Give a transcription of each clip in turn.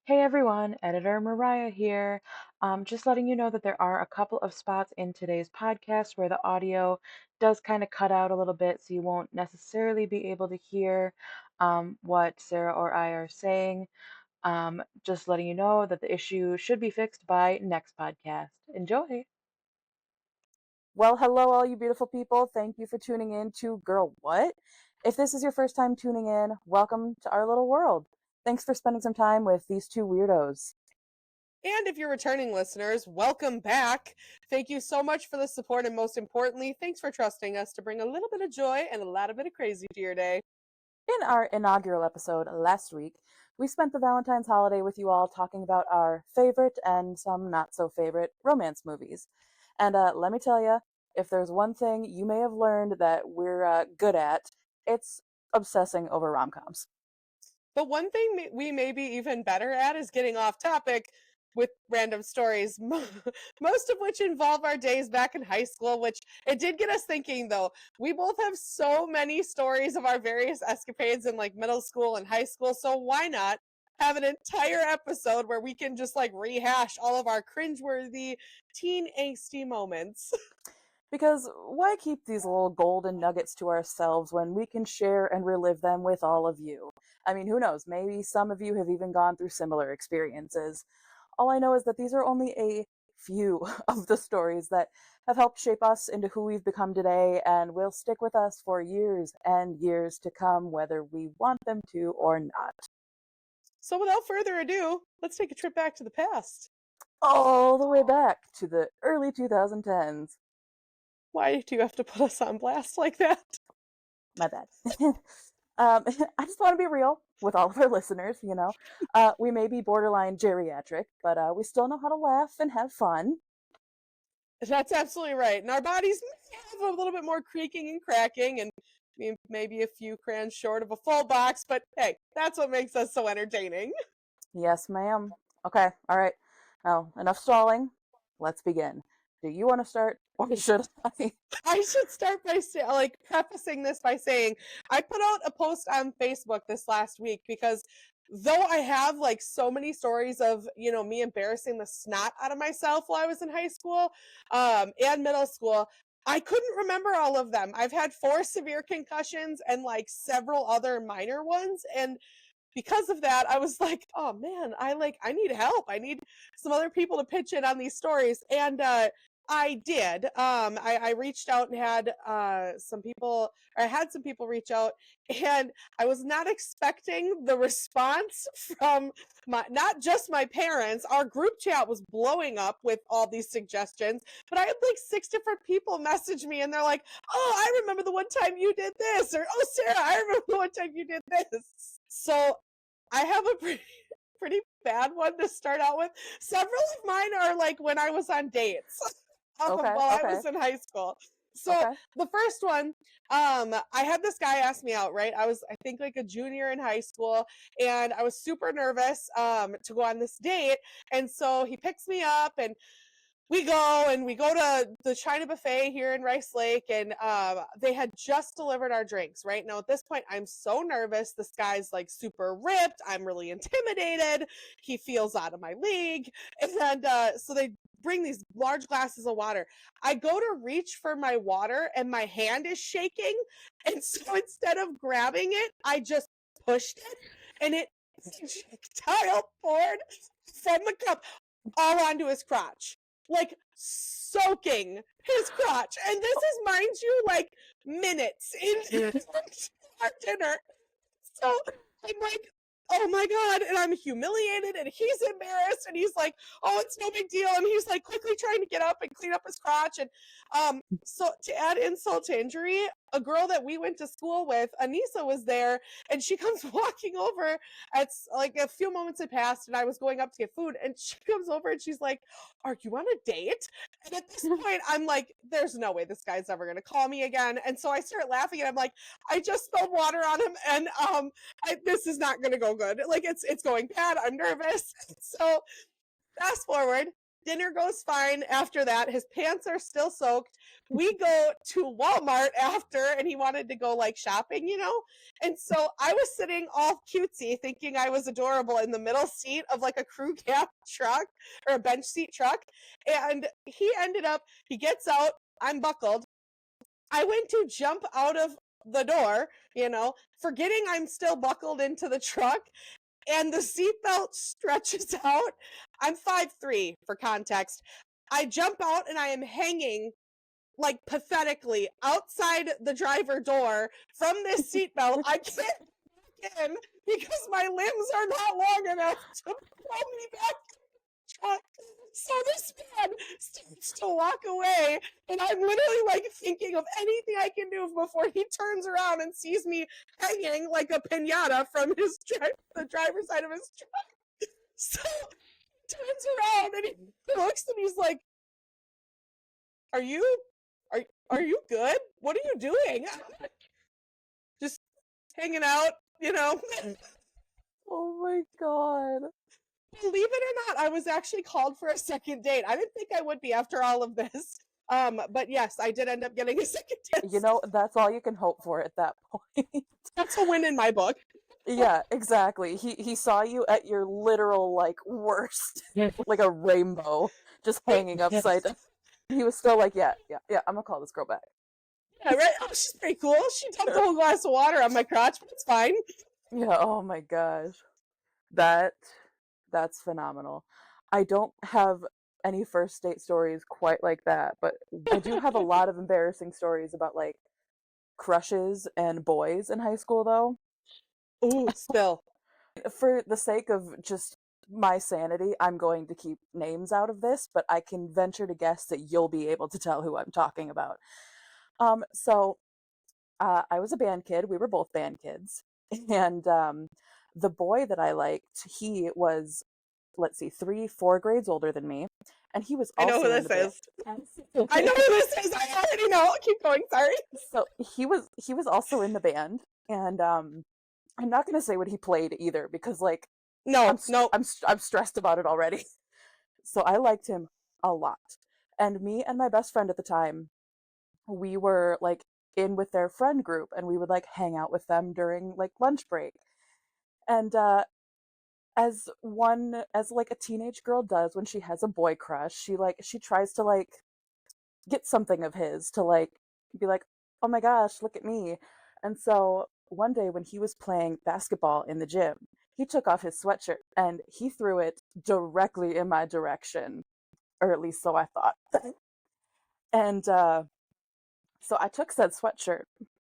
Hey everyone, Editor Mariah here. Just letting you know that there are a couple of spots in today's podcast where the audio does kind of cut out a little bit, so you won't necessarily be able to hear what Sarah or I are saying. Just letting you know that the issue should be fixed by next podcast. Enjoy. Well, hello, all you beautiful people. Thank you for tuning in to Girl What? If this is your first time tuning in, welcome to our little world. Thanks for spending some time with these two weirdos. And if you're returning listeners, welcome back. Thank you so much for the support, and most importantly, thanks for trusting us to bring a little bit of joy and a lot of bit of crazy to your day. In our inaugural episode last week, we spent the Valentine's holiday with you all talking about our favorite and some not so favorite romance movies. And let me tell you, if there's one thing you may have learned that we're good at, it's obsessing over rom coms. But one thing we may be even better at is getting off topic with random stories, most of which involve our days back in high school, which it did get us thinking though. We both have so many stories of our various escapades in like middle school and high school, so why not have an entire episode where we can just like rehash all of our cringeworthy teen angsty moments? Because why keep these little golden nuggets to ourselves when we can share and relive them with all of you? I mean, who knows? Maybe some of you have even gone through similar experiences. All I know is that these are only a few of the stories that have helped shape us into who we've become today and will stick with us for years and years to come, whether we want them to or not. So without further ado, let's take a trip back to the past. All the way back to the early 2010s. Why do you have to put us on blast like that? My bad. I just want to be real with all of our listeners, you know. We may be borderline geriatric, but we still know how to laugh and have fun. That's absolutely right. And our bodies have a little bit more creaking and cracking, and maybe a few crayons short of a full box, but hey, that's what makes us so entertaining. Yes, ma'am. Okay, all right. Now, enough stalling. Let's begin. Do you want to start, or should I? I should start by like prefacing this by saying I put out a post on Facebook this last week because though I have like so many stories of me embarrassing the snot out of myself while I was in high school and middle school, I couldn't remember all of them. I've had 4 severe concussions and like several other minor ones, and because of that, I was like, oh man, I need help. I need some other people to pitch in on these stories. And I did. I reached out and had some people, or I had some people reach out, and I was not expecting the response from not just my parents. Our group chat was blowing up with all these suggestions, but I had like 6 different people message me, and they're like, "Oh, I remember the one time you did this," or "Oh, Sarah, I remember the one time you did this." So I have a pretty bad one to start out with. Several of mine are like when I was on dates Okay, while I okay, was in high school. So okay. the first one, I had this guy ask me out, right? I was, I think, like a junior in high school, and I was super nervous to go on this date. And so he picks me up, and we go to the China buffet here in Rice Lake, and they had just delivered our drinks. Right now, at this point, I'm so nervous. This guy's like super ripped. I'm really intimidated. He feels out of my league, and so they bring these large glasses of water. I go to reach for my water, and my hand is shaking, and so instead of grabbing it, I just pushed it, and it projectile poured from the cup all onto his crotch, like soaking his crotch. And this is, mind you, like minutes into our dinner. So I'm like, oh my God. And I'm humiliated, and he's embarrassed, and he's like, oh, it's no big deal. And he's like quickly trying to get up and clean up his crotch. And so to add insult to injury, a girl that we went to school with, Anissa, was there, and she comes walking over. It's like a few moments had passed, and I was going up to get food, and she comes over and she's like, are you on a date? And at this point, I'm like, there's no way this guy's ever gonna call me again. And so I start laughing, and I'm like, I just spilled water on him, and this is not gonna go good. Like it's going bad. I'm nervous. So fast forward. Dinner goes fine after that. His pants are still soaked. We go to Walmart after, and he wanted to go like shopping, you know? And so I was sitting all cutesy, thinking I was adorable in the middle seat of like a crew cab truck or a bench seat truck. And he gets out, I'm buckled. I went to jump out of the door, you know, forgetting I'm still buckled into the truck, and the seatbelt stretches out. I'm 5'3" for context. I jump out and I am hanging like pathetically outside the driver door from this seatbelt. I can't get in because my limbs are not long enough to pull me back to the truck. So this man starts to walk away, and I'm literally like thinking of anything I can do before he turns around and sees me hanging like a pinata from the driver's side of his truck. So he turns around and he looks and he's like, "Are you, are you good? What are you doing?" Just hanging out, you know. Oh my God. Believe it or not, I was actually called for a second date. I didn't think I would be after all of this. But yes, I did end up getting a second You date. know, that's all you can hope for at that point. That's a win in my book. Yeah, exactly. He saw you at your literal like worst, like a rainbow, just hanging upside down. He was still like, yeah, yeah, yeah. I'm gonna call this girl back. Yeah, right. Oh, she's pretty cool. She dumped a whole glass of water on my crotch, but it's fine. Yeah. Oh my gosh, that that's phenomenal. I don't have any first date stories quite like that, but I do have a lot of embarrassing stories about like crushes and boys in high school, though. Ooh, spill. For the sake of just my sanity, I'm going to keep names out of this, but I can venture to guess that you'll be able to tell who I'm talking about. I was a band kid. We were both band kids. And the boy that I liked, he was, let's see, 4 grades older than me. And he was I know who also in the this band. is. I know who this is. I already know. Keep going. Sorry. So he was also in the band. And I'm not going to say what he played either because like No, no. I'm stressed about it already. So I liked him a lot. And me and my best friend at the time, we were like in with their friend group and we would like hang out with them during like lunch break. And as like a teenage girl does when she has a boy crush, she tries to like get something of his to like be like, "Oh my gosh, look at me." And so one day when he was playing basketball in the gym, he took off his sweatshirt and he threw it directly in my direction, or at least so I thought. And so I took said sweatshirt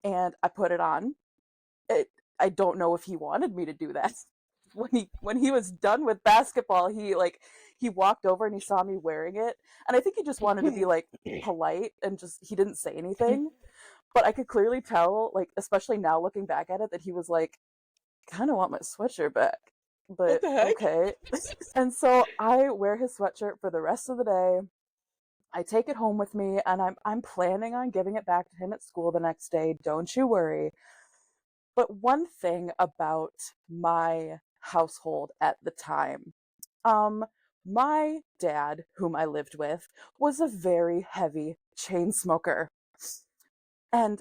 and I put it on. It, I don't know if he wanted me to do that. When he was done with basketball, he walked over and he saw me wearing it, and I think he just wanted to be like polite and just he didn't say anything. But I could clearly tell, like especially now looking back at it, that he was like, "Kind of want my sweatshirt back," What but the heck? okay. And so I wear his sweatshirt for the rest of the day. I take it home with me and I'm planning on giving it back to him at school the next day. Don't you worry. But one thing about my household at the time, um my dad, whom I lived with, was a very heavy chain smoker. And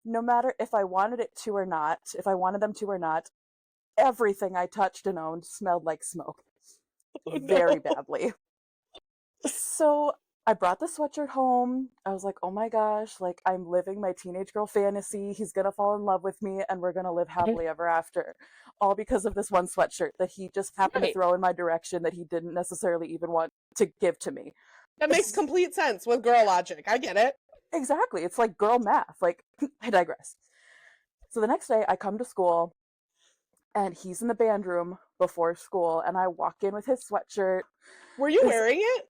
no matter if I wanted it to or not, if I wanted them to or not, everything I touched and owned smelled like smoke Oh very no. badly. So I brought the sweatshirt home. I was like, oh my gosh, like I'm living my teenage girl fantasy. He's gonna fall in love with me and we're gonna live happily ever after. All because of this one sweatshirt that he just happened to Right. throw in my direction that he didn't necessarily even want to give to me. That makes complete sense with girl logic. I get it. Exactly. It's like girl math. Like, I digress. So the next day I come to school and he's in the band room before school and I walk in with his sweatshirt. Were you His wearing it?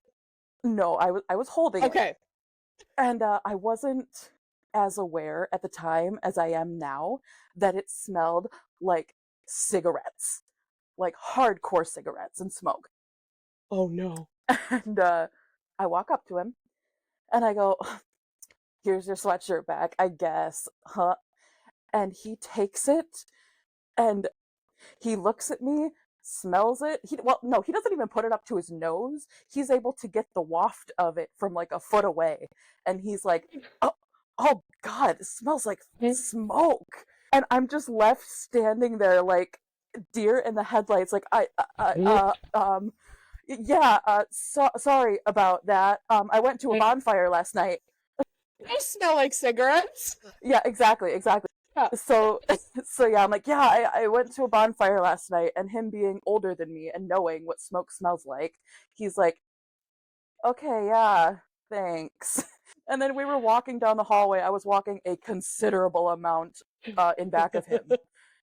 No, I was holding it. Okay. And I wasn't as aware at the time as I am now that it smelled like cigarettes, like hardcore cigarettes and smoke. Oh no. And I walk up to him and I go, "Here's your sweatshirt back, I guess, huh?" And he takes it and he looks at me smells it. No, he doesn't even put it up to his nose. He's able to get the waft of it from like a foot away, and he's like, "Oh, oh God, it smells like smoke." And I'm just left standing there like deer in the headlights. Like yeah, sorry about that. I went to a bonfire last night. They smell like cigarettes. Yeah, exactly. Yeah. So, so yeah, I'm like, yeah, I went to a bonfire last night, and him being older than me and knowing what smoke smells like, he's like, okay, yeah, thanks. And then we were walking down the hallway. I was walking a considerable amount in back of him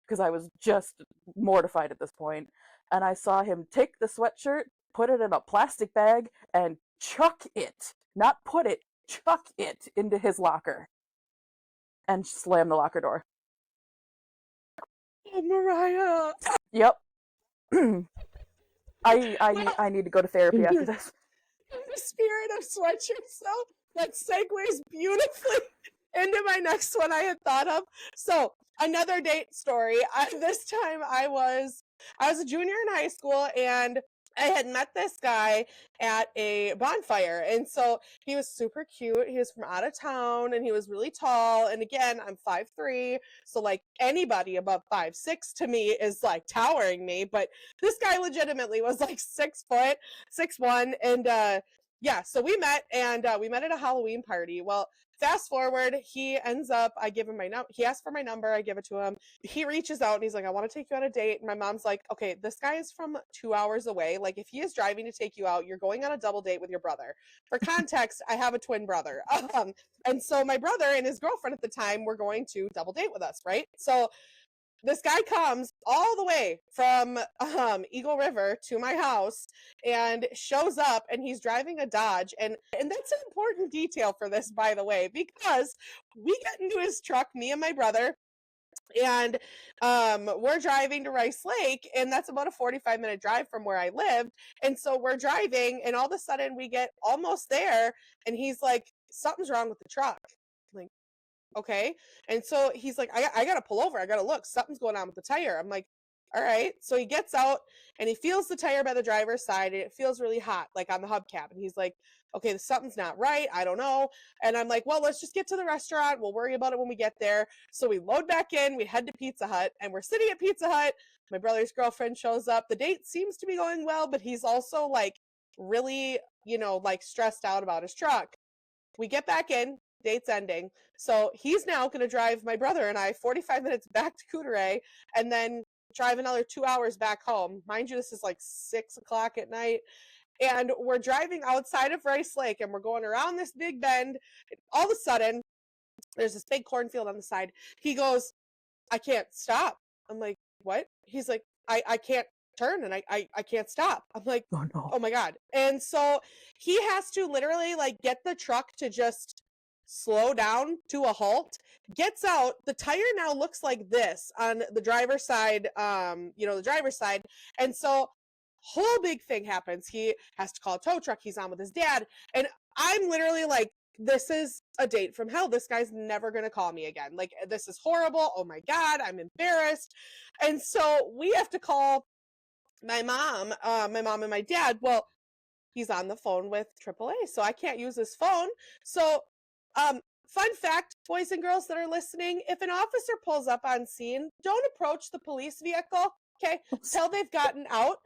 because I was just mortified at this point. And I saw him take the sweatshirt, put it in a plastic bag, and chuck it, not put it, chuck it into his locker and slam the locker door. Oh, Mariah. Yep. Well, I need to go to therapy after this. in the spirit of sweatshirts, though, that segues beautifully into my next one I had thought of. So, another date story. This time I was a junior in high school, and I had met this guy at a bonfire. And so he was super cute. He was from out of town, and he was really tall. And again, I'm 5'3". So like anybody above 5'6" to me is like towering me. But this guy legitimately was like 6', 6'1". And yeah, so we met, and we met at a Halloween party. Well, fast forward, he ends up, I give him my number. He asked for my number. I give it to him. He reaches out and he's like, I want to take you on a date. And my mom's like, okay, this guy is from 2 hours away. Like, if he is driving to take you out, you're going on a double date with your brother. For context, I have a twin brother. And so my brother and his girlfriend at the time were going to double date with us, right? So this guy comes all the way from Eagle River to my house and shows up, and he's driving a Dodge. And that's an important detail for this, by the way, because we get into his truck, me and my brother, and we're driving to Rice Lake, and that's about a 45-minute drive from where I lived. And so we're driving, and all of a sudden we get almost there, and he's like, something's wrong with the truck. I'm like, okay. And so he's like, I gotta pull over. I gotta look. Something's going on with the tire. I'm like, all right. So he gets out and he feels the tire by the driver's side, and it feels really hot, like on the hubcap. And he's like, okay, something's not right. I don't know. And I'm like, well, let's just get to the restaurant. We'll worry about it when we get there. So we load back in. We head to Pizza Hut, and we're sitting at Pizza Hut. My brother's girlfriend shows up. The date seems to be going well, but he's also like really, like stressed out about his truck. We get back in. Date's ending. So he's now going to drive my brother and I 45 minutes back to Couturier, and then drive another 2 hours back home. Mind you, this is like 6 o'clock at night. And we're driving outside of Rice Lake, and we're going around this big bend. All of a sudden, there's this big cornfield on the side. He goes, I can't stop. I'm like, what? He's like, I can't turn, and I can't stop. I'm like, Oh no. oh my God. And so he has to literally like get the truck to just slow down to a halt, gets out. The tire now looks like this on the driver's side, the driver's side. And so whole big thing happens. He has to call a tow truck. He's on with his dad. And I'm literally like, this is a date from hell. This guy's never going to call me again. Like, this is horrible. Oh my God, I'm embarrassed. And so we have to call my mom and my dad. Well, he's on the phone with AAA, so I can't use his phone. So, fun fact, boys and girls that are listening, if an officer pulls up on scene, don't approach the police vehicle, okay, till they've gotten out.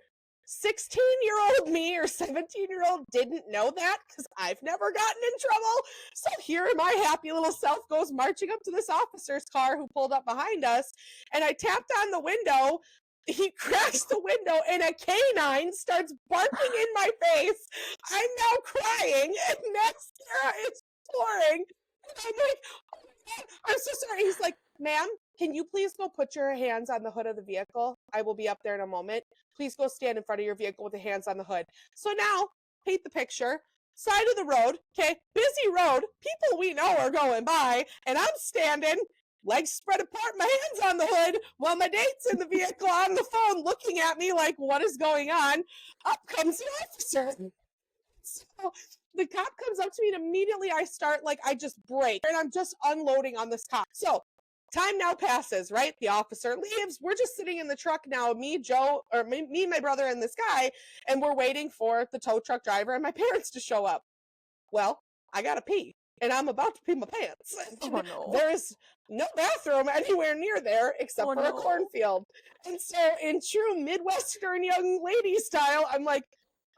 16-year-old me or 17-year-old didn't know that because I've never gotten in trouble. So here my happy little self goes marching up to this officer's car who pulled up behind us, and I tapped on the window. He cracks the window, and a canine starts barking in my face. I'm now crying, and mascara is pouring. And I'm like, oh my God, I'm so sorry. He's like, ma'am, can you please go put your hands on the hood of the vehicle? I will be up there in a moment. Please go stand in front of your vehicle with the hands on the hood. So now, paint the picture. Side of the road, okay, busy road, people we know are going by, and I'm standing, legs spread apart, my hands on the hood, while my date's in the vehicle on the phone looking at me like, what is going on? Up comes the officer. So the cop comes up to me, and immediately I start, like, I just break, and I'm just unloading on this cop. So time now passes, right? The officer leaves. We're just sitting in the truck now, me, Joe, or me, my brother, and this guy, and we're waiting for the tow truck driver and my parents to show up. Well, I gotta pee, and I'm about to pee my pants. Oh no. There's no bathroom anywhere near there except Oh for a no. cornfield. And so, in true Midwestern young lady style, I'm like,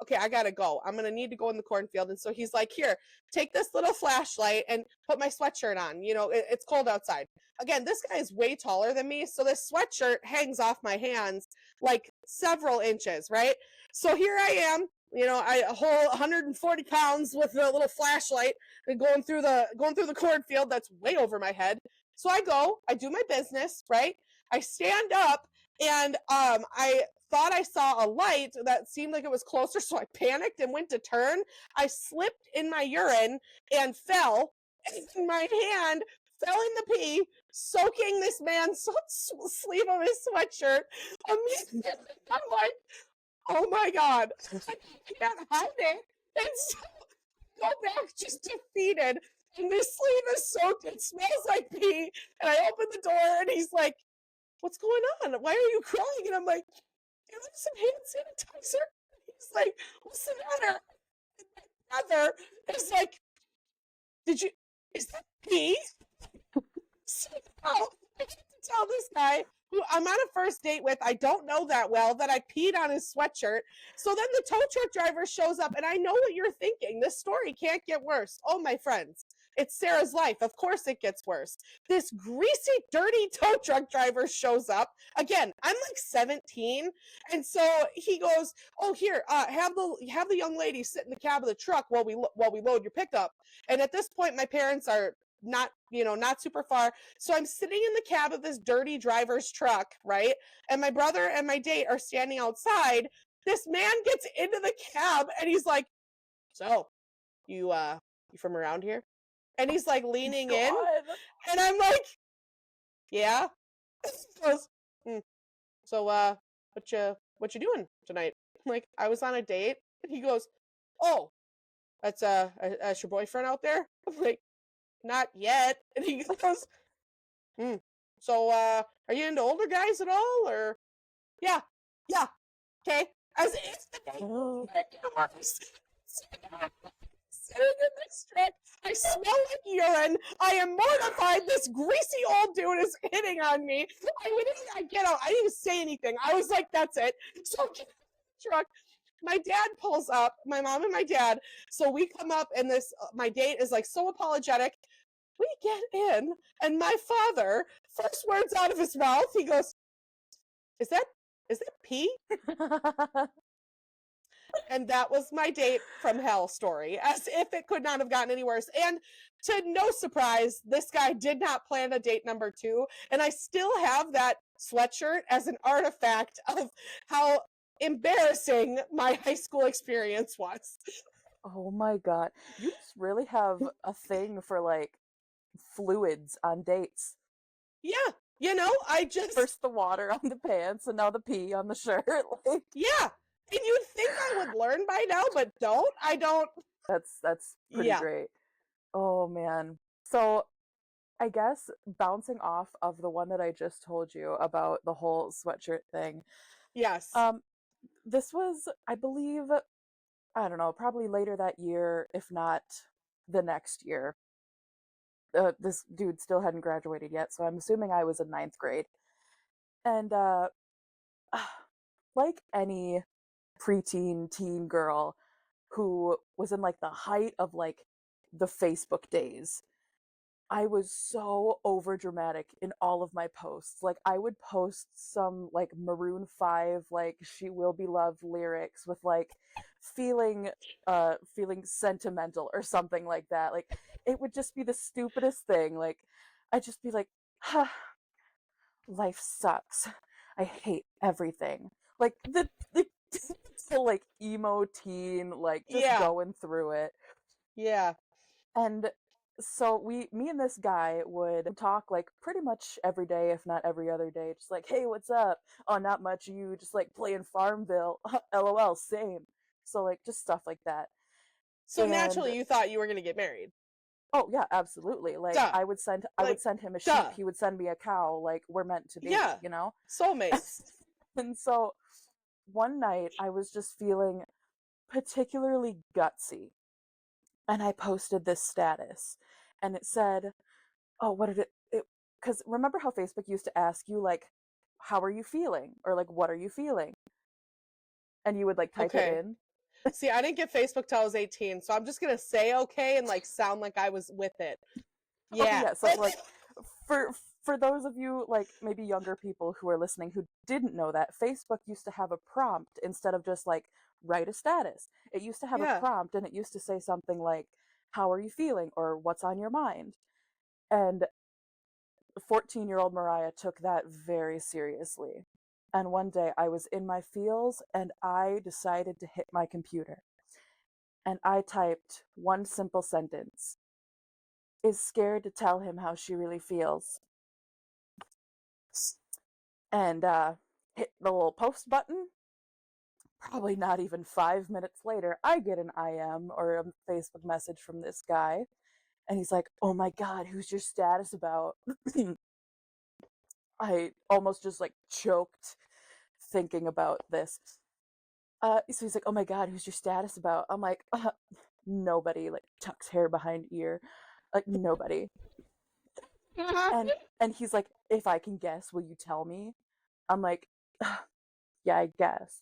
okay, I gotta go. I'm gonna need to go in the cornfield. And so he's like, here, take this little flashlight and put my sweatshirt on. You know, it's cold outside. Again, this guy is way taller than me, so this sweatshirt hangs off my hands like several inches, right? So here I am, you know, a whole 140 pounds with a little flashlight and going through the cornfield that's way over my head. So I do my business, right? I stand up and I thought I saw a light that seemed like it was closer, so I panicked and went to turn. I slipped in my urine and fell, and my hand fell in the pee, soaking this man's sleeve of his sweatshirt. Immediately, I'm like, oh my God, I can't hide it. And so I go back just defeated. And this sleeve is soaked. It smells like pee. And I open the door and he's like, what's going on? Why are you crying? And I'm like, you have some hand sanitizer? He's like, what's the matter? And my brother is like, is that pee? So now I get to tell this guy who I'm on a first date with, I don't know that well, that I peed on his sweatshirt. So then the tow truck driver shows up, and I know what you're thinking. This story can't get worse. Oh, my friends, it's Sarah's life. Of course it gets worse. This greasy, dirty tow truck driver shows up. Again, I'm like 17, and so he goes, "Oh, here, have the young lady sit in the cab of the truck while we load your pickup." And at this point, my parents are not super far. So I'm sitting in the cab of this dirty driver's truck, right? And my brother and my date are standing outside. This man gets into the cab and he's like, "So, you from around here?" And he's like leaning in, God. and I'm like, "Yeah." He goes, "So what you doing tonight?" I'm like, "I was on a date." And he goes, "Oh, that's your boyfriend out there?" I'm like, "Not yet." And he goes, So, are you into older guys at all, or? Yeah, yeah, okay. As if the day Oh. sitting in this truck, I smell like urine. I am mortified. This greasy old dude is hitting on me. I get out. I didn't even say anything. I was like, that's it. So I get out of the truck. My dad pulls up, my mom and my dad. So we come up, and this my date is like so apologetic. We get in, and my father, first words out of his mouth, he goes, is that pee?" And that was my date from hell story, as if it could not have gotten any worse. And to no surprise, this guy did not plan a date number 2, and I still have that sweatshirt as an artifact of how embarrassing my high school experience was. Oh my God. You just really have a thing for like fluids on dates. Yeah, I just, First the water on the pants and now the pee on the shirt. Like yeah. And you'd think I would learn by now, but I don't. that's pretty Yeah. great. Oh man. So I guess bouncing off of the one that I just told you about the whole sweatshirt thing. Yes. This was, I believe, I don't know, probably later that year, if not the next year. This dude still hadn't graduated yet, so I'm assuming I was in ninth grade. And like any preteen teen girl who was in like the height of like the Facebook days, I was so over dramatic in all of my posts. Like I would post some like Maroon 5 like She Will Be Loved lyrics with like feeling feeling sentimental or something like that. Like it would just be the stupidest thing. Like I'd just be like, huh, life sucks. I hate everything. Like the whole like emo teen, like just Yeah. going through it. Yeah. And so me and this guy would talk like pretty much every day, if not every other day, just like, hey, what's up? Oh, not much. You just like playing Farmville. LOL, same. So like just stuff like that. So And naturally, you thought you were going to get married. Oh yeah, absolutely. Like Duh. I would Like, send him a sheep, duh. he would send me a cow, like we're meant to be, Yeah. you know? Soulmates. And so one night I was just feeling particularly gutsy and I posted this status and it said, oh, what did it because remember how Facebook used to ask you like how are you feeling or like what are you feeling? And you would like type it Okay. in. See, I didn't get Facebook till I was 18, so I'm just gonna say okay and like sound like I was with it. Oh Yeah. yeah, so like for for those of you like maybe younger people who are listening who didn't know that, Facebook used to have a prompt instead of just like write a status. It used to have a Yeah. prompt and it used to say something like how are you feeling or what's on your mind. And 14-year-old Mariah took that very seriously. And one day I was in my feels and I decided to hit my computer. And I typed one simple sentence: is scared to tell him how she really feels. And hit the little post button. Probably not even 5 minutes later, I get an IM or a Facebook message from this guy. And he's like, oh my God, who's your status about? I almost just like choked thinking about this. So he's like, oh my God, who's your status about? I'm like, nobody. Like, tucks hair behind ear. Like, nobody. And he's like, if I can guess, will you tell me? I'm like, yeah, I guess.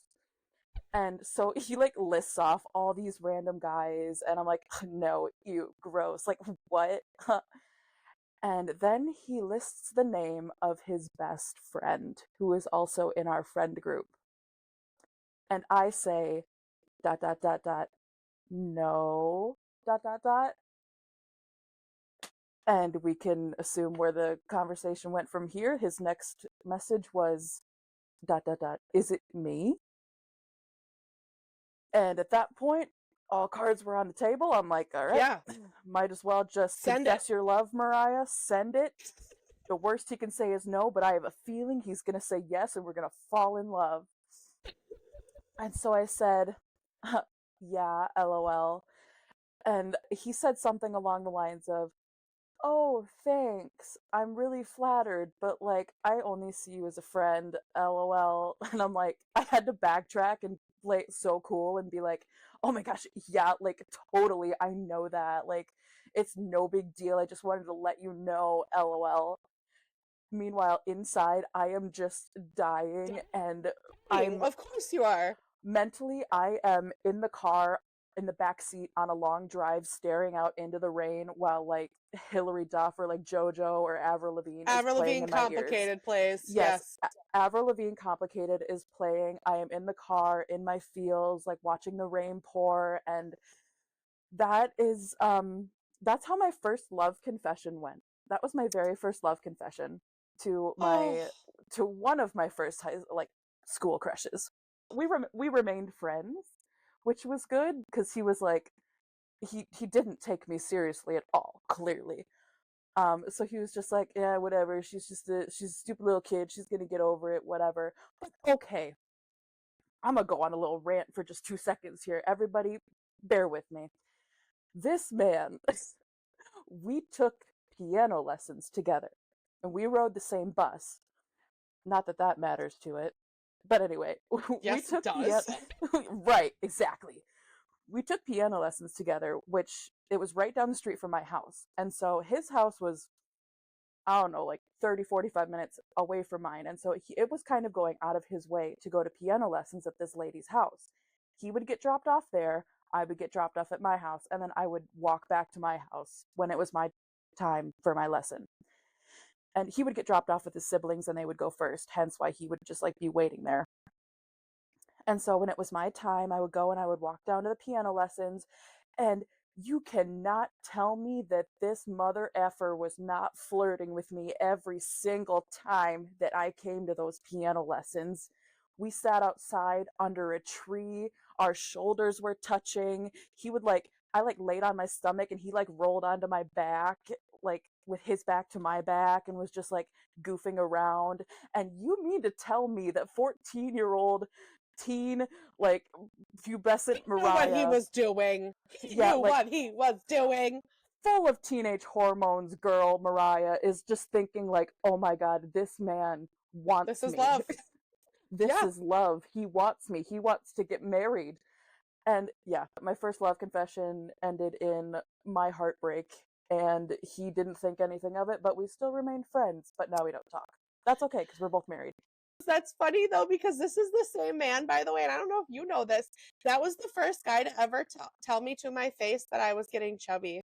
And so he like lists off all these random guys, and I'm like, no, you gross. Like, what? And then he lists the name of his best friend, who is also in our friend group. And I say, dot, dot, dot, dot, no, dot, dot, dot. And we can assume where the conversation went from here. His next message was, dot, dot, dot, is it me? And at that point, all cards were on the table. I'm like, all right, Yeah. might as well just Send it. confess your love, Mariah. Send it. The worst he can say is no, but I have a feeling he's going to say yes and we're going to fall in love. And so I said, yeah, LOL. And he said something along the lines of, oh, thanks. I'm really flattered, but like, I only see you as a friend, LOL. And I'm like, I had to backtrack and play it so cool and be like, oh my gosh, yeah, like, totally, I know that. Like, it's no big deal. I just wanted to let you know, LOL. Meanwhile, inside, I am just dying and Dying. I'm Of course you are. mentally, I am in the car in the back seat on a long drive staring out into the rain while like Hilary Duff or like JoJo or Avril Lavigne is Avril playing Lavigne in my ears. complicated plays. Yes, Yes. Avril Lavigne Complicated is playing. I am in the car in my feels like watching the rain pour, and that is that's how my first love confession went. That was my very first love confession to Oh, my to one of my first like school crushes. We remained friends, which was good because he was like he didn't take me seriously at all, clearly. So he was just like, yeah, whatever. She's a stupid little kid. She's gonna get over it, whatever. But okay, I'm gonna go on a little rant for just 2 seconds here. Everybody, bear with me. This man, we took piano lessons together, and we rode the same bus. Not that that matters to it, but anyway, we yes, it took piano. does. Right, exactly. We took piano lessons together, which it was right down the street from my house. And so his house was, I don't know, like 30, 45 minutes away from mine. And so it was kind of going out of his way to go to piano lessons at this lady's house. He would get dropped off there. I would get dropped off at my house. And then I would walk back to my house when it was my time for my lesson. And he would get dropped off with his siblings and they would go first, hence why he would just like be waiting there. And so when it was my time, I would go and I would walk down to the piano lessons. And you cannot tell me that this mother effer was not flirting with me every single time that I came to those piano lessons. We sat outside under a tree. Our shoulders were touching. He would like, I like laid on my stomach and he like rolled onto my back, like with his back to my back and was just like goofing around. And you mean to tell me that 14-year-old teen, like pubescent Knew what he Mariah, was doing. He yeah, knew like what he was doing. full of teenage hormones girl, Mariah, is just thinking like, oh my god, this man This wants is me. love. This Yeah. is love. He wants me. He wants to get married. And yeah, my first love confession ended in my heartbreak, and he didn't think anything of it, but we still remained friends, but now we don't talk. That's okay, because we're both married. That's funny though, because this is the same man, by the way, and I don't know if you know this. That was the first guy to ever tell me to my face that I was getting chubby.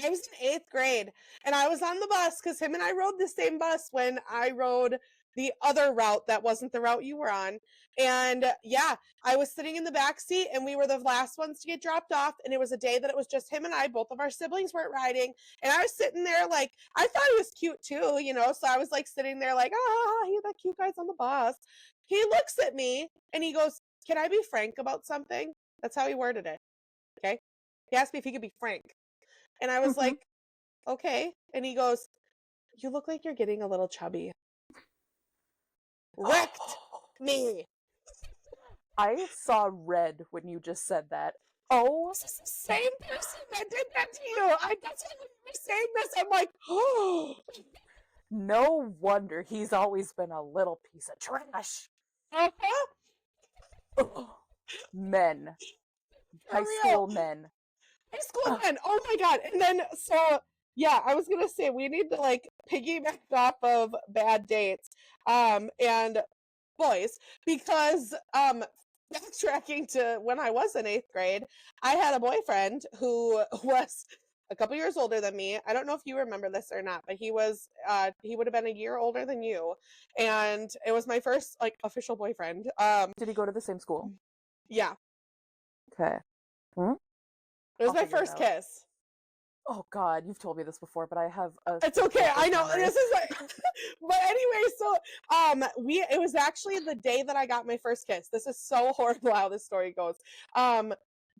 I was in 8th grade and I was on the bus because him and I rode the same bus when I rode the other route that wasn't the route you were on. And yeah, I was sitting in the back seat and we were the last ones to get dropped off. And it was a day that it was just him and I, both of our siblings weren't riding. And I was sitting there like, I thought he was cute too, you know? So I was like sitting there like, ah, he's that cute guy's on the bus. He looks at me and he goes, can I be frank about something? That's how he worded it. Okay. He asked me if he could be frank. And I was like, okay. And he goes, you look like you're getting a little chubby. Wrecked me. I saw red when you just said that. Oh, This is the same person that did that to you. That's why when you were saying this, I'm like, oh. no wonder he's always been a little piece of trash. Uh-huh. Ugh. Men. For High real. school men. High school men. Oh my god. And then so yeah, I was gonna say we need to like piggyback off of bad dates. And boys, because backtracking to when I was in 8th grade, I had a boyfriend who was a couple years older than me. I don't know if you remember this or not, but he would have been a year older than you. And it was my first like official boyfriend. Did he go to the same school? Yeah. Okay. Hmm? It was I'll my figure it first out. kiss. Oh god, you've told me this before, but I have a It's okay. I know memory. this is like, but anyway, so it was actually the day that I got my first kiss. This is so horrible how this story goes.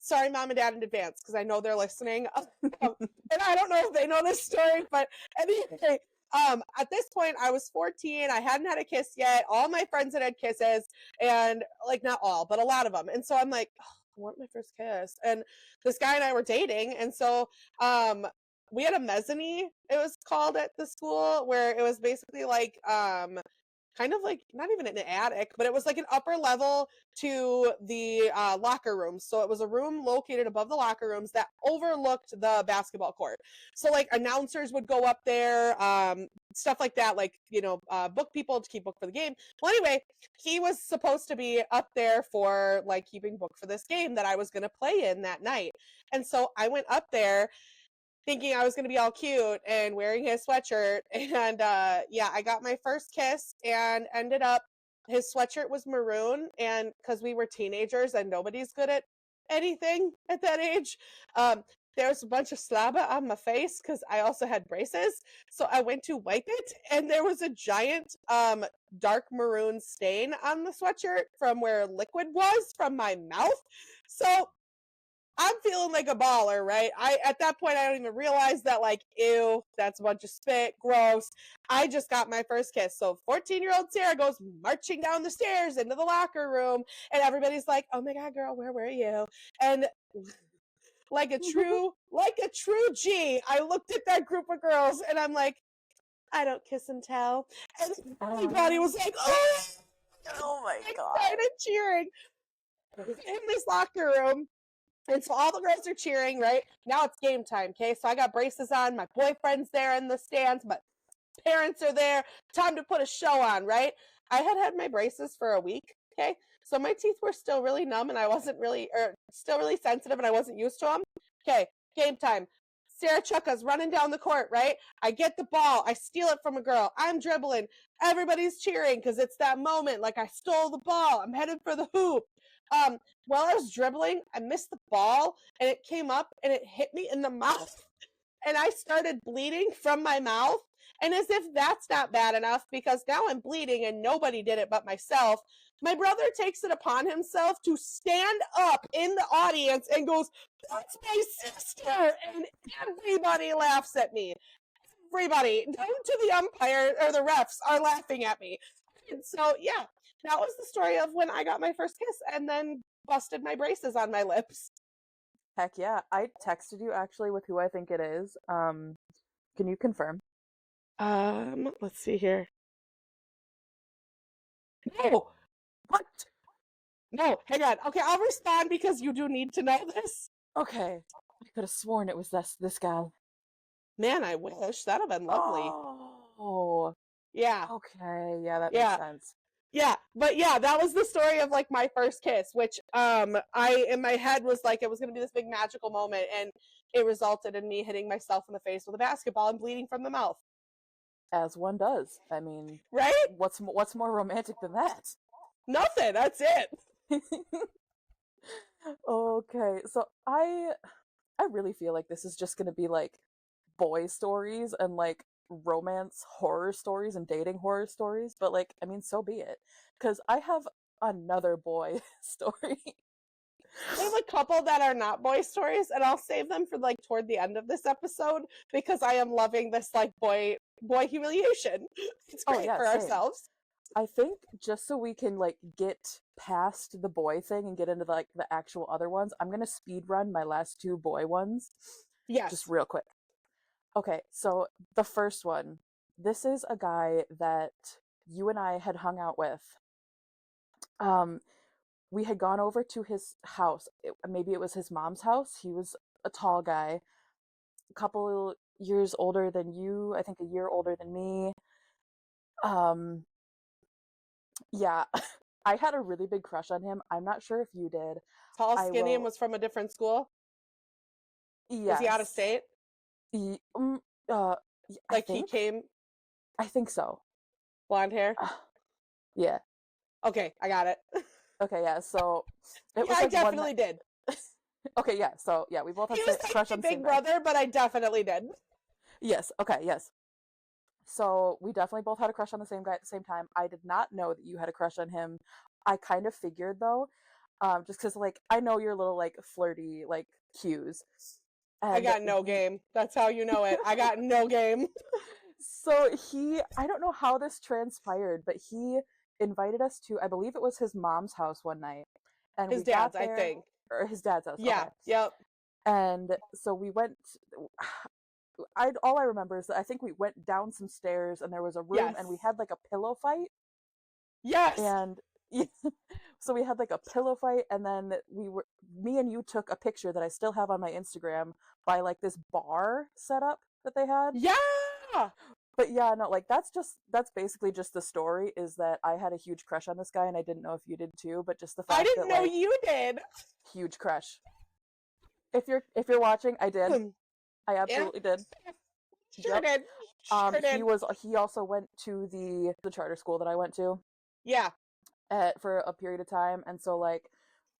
Sorry, mom and dad in advance because I know they're listening, and I don't know if they know this story, but anyway. At this point, I was 14. I hadn't had a kiss yet. All my friends had kisses, and like not all, but a lot of them. And so I'm like, oh, I want my first kiss. And this guy and I were dating, and so we had a mezzanine, it was called at the school, where it was basically like kind of like not even an attic, but it was like an upper level to the locker rooms. So it was a room located above the locker rooms that overlooked the basketball court. So like announcers would go up there, stuff like that, like book people to keep book for the game. Well, anyway, he was supposed to be up there for like keeping book for this game that I was going to play in that night. And so I went up there thinking I was going to be all cute and wearing his sweatshirt. And yeah, I got my first kiss and ended up, his sweatshirt was maroon. And because we were teenagers and nobody's good at anything at that age, there was a bunch of slabba on my face because I also had braces. So I went to wipe it and there was a giant dark maroon stain on the sweatshirt from where liquid was from my mouth. So I'm feeling like a baller, right? At that point I don't even realize that like, ew, that's a bunch of spit, gross. I just got my first kiss. So 14-year-old Sarah goes marching down the stairs into the locker room and everybody's like, "Oh my god, girl, where were you?" And like a true G, I looked at that group of girls and I'm like, "I don't kiss and tell." And everybody was like, "Oh!" Oh my I god. started cheering in this locker room. And so all the girls are cheering, right? Now it's game time, okay? So I got braces on, my boyfriend's there in the stands, my parents are there. Time to put a show on, right? I had my braces for a week, okay? So my teeth were still really numb and I wasn't really, or still really sensitive and I wasn't used to them. Okay, game time. Sarah Chucka's running down the court, right? I get the ball. I steal it from a girl. I'm dribbling. Everybody's cheering because it's that moment. Like I stole the ball. I'm headed for the hoop. While I was dribbling, I missed the ball and it came up and it hit me in the mouth. And I started bleeding from my mouth. And as if that's not bad enough, because now I'm bleeding and nobody did it but myself, my brother takes it upon himself to stand up in the audience and goes, "That's my sister." And everybody laughs at me. Everybody, down to the umpire or the refs, are laughing at me. And so, yeah, that was the story of when I got my first kiss and then busted my braces on my lips. Heck yeah. I texted you actually with who I think it is. Can you confirm? Let's see here. No, What? no, hang on. Okay, I'll respond because you do need to know this. Okay. I could have sworn it was this guy. Man, I wish. That'd have been lovely. Oh. Yeah, Okay. Yeah, that makes yeah. sense. Yeah, but yeah, that was the story of like my first kiss, which I in my head was like it was gonna be this big magical moment, and it resulted in me hitting myself in the face with a basketball and bleeding from the mouth. As one does. I mean, Right? what's more romantic than that? Nothing. That's it. Okay. So I really feel like this is just going to be like boy stories and like romance horror stories and dating horror stories, but like I mean so be it, cuz I have another boy story. I have a couple that are not boy stories, and I'll save them for like toward the end of this episode because I am loving this like boy humiliation. It's Oh great yeah, for same. ourselves. I think just so we can like get past the boy thing and get into like the actual other ones, I'm going to speed run my last two boy ones just Yes, real quick. Okay, so the first one. This is a guy that you and I had hung out with. Um we had gone over to his house. Maybe it was his mom's house. He was a tall guy, a couple years older than you, I think a year older than me. Um, yeah, I had a really big crush on him. I'm not sure if you did. tall, I skinny, and will, was from a different school. Was he out of yes. state? Ye- um, uh, I Like he think, came I think so. blonde hair? Yeah. Okay, I got it. Okay, yeah. So it Yeah, was I like one night. definitely did. Okay, yeah. So yeah, we both He had was a crush like on my the same big guy. brother, but I definitely did. Yes. Okay. Yes. So we definitely both had a crush on the same guy at the same time. I did not know that you had a crush on him. I kind of figured though, just because like I know your little like flirty like cues, I and got no we. game. That's how you know it. I got no game. So I don't know how this transpired, but he invited us to, I believe it was his mom's house one night, and His we got dad's, I there, think. or his dad's house. Yeah. Okay, Yep. and so we went. I all I remember is that I think we went down some stairs and there was a room and we Yes. had like a pillow fight Yes. and so we had like a pillow fight and then me and you took a picture that I still have on my Instagram by like this bar setup that they had. Yeah. But yeah, no, like that's basically just the story is that I had a huge crush on this guy and I didn't know if you did too, but just the I fact didn't that know like you did. huge crush. If you're watching, I did. I Yeah. absolutely did. Sure Yep. did. Sure did. He also went to the charter school that I went to Yeah. for a period of time, and so like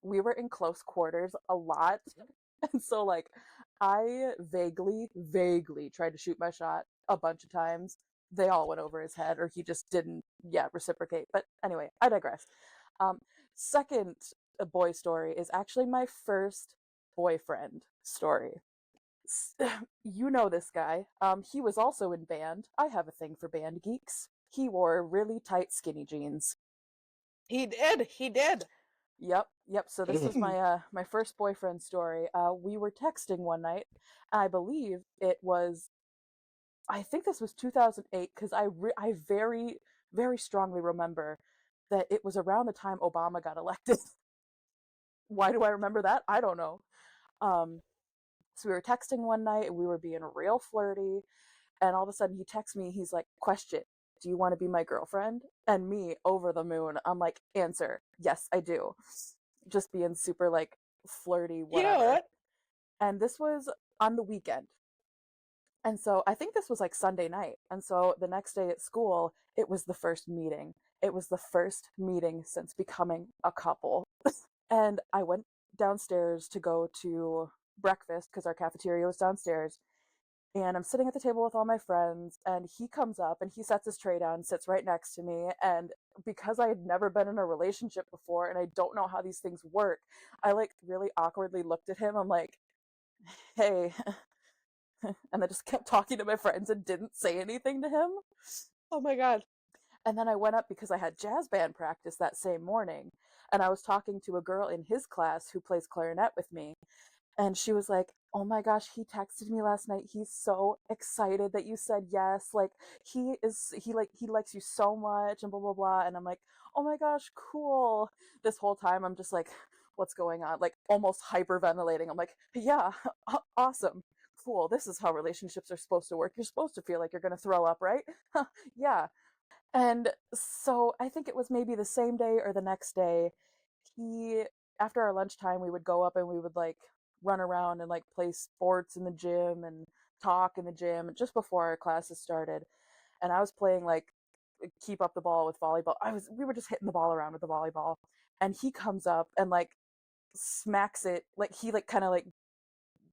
we were in close quarters a lot, and so like I vaguely tried to shoot my shot a bunch of times. They all went over his head, or he just didn't, yeah, reciprocate. But anyway, I digress. Um, Second boy story is actually my first boyfriend story. You know this guy. He was also in band. I have a thing for band geeks. He wore really tight skinny jeans. He did. He did. Yep. So this was my first boyfriend story. We were texting one night. I believe it was. I think this was 2008 because I very strongly remember that it was around the time Obama got elected. Why do I remember that? I don't know. Um, so we were texting one night and we were being real flirty. And all of a sudden he texts me, he's like, question, do you want to be my girlfriend? And me, over the moon, I'm like, answer, yes, I do. Just being super like flirty, whatever. Cute. And this was on the weekend. And so I think this was like Sunday night. And so the next day at school, it was the first meeting. It was the first meeting since becoming a couple. And I went downstairs to go to breakfast because our cafeteria was downstairs. And I'm sitting at the table with all my friends, and he comes up and he sets his tray down, sits right next to me. And because I had never been in a relationship before and I don't know how these things work, I like really awkwardly looked at him. I'm like, hey. And I just kept talking to my friends and didn't say anything to him. Oh my god. And then I went up because I had jazz band practice that same morning. And I was talking to a girl in his class who plays clarinet with me. and she was like, "Oh my gosh, he texted me last night. He's so excited that you said yes. Like he likes you so much and blah blah blah." And I'm like, "Oh my gosh, cool." This whole time I'm just like, "What's going on?" Like almost hyperventilating. I'm like, "Yeah, awesome. Cool. This is how relationships are supposed to work. You're supposed to feel like you're going to throw up, right?" Yeah. And so I think it was maybe the same day or the next day, he after our lunchtime we would go up and we would like run around and like play sports in the gym and talk in the gym just before our classes started. And I was playing like keep up the ball with volleyball. We were just hitting the ball around with the volleyball. And he comes up and like smacks it, like he like kind of like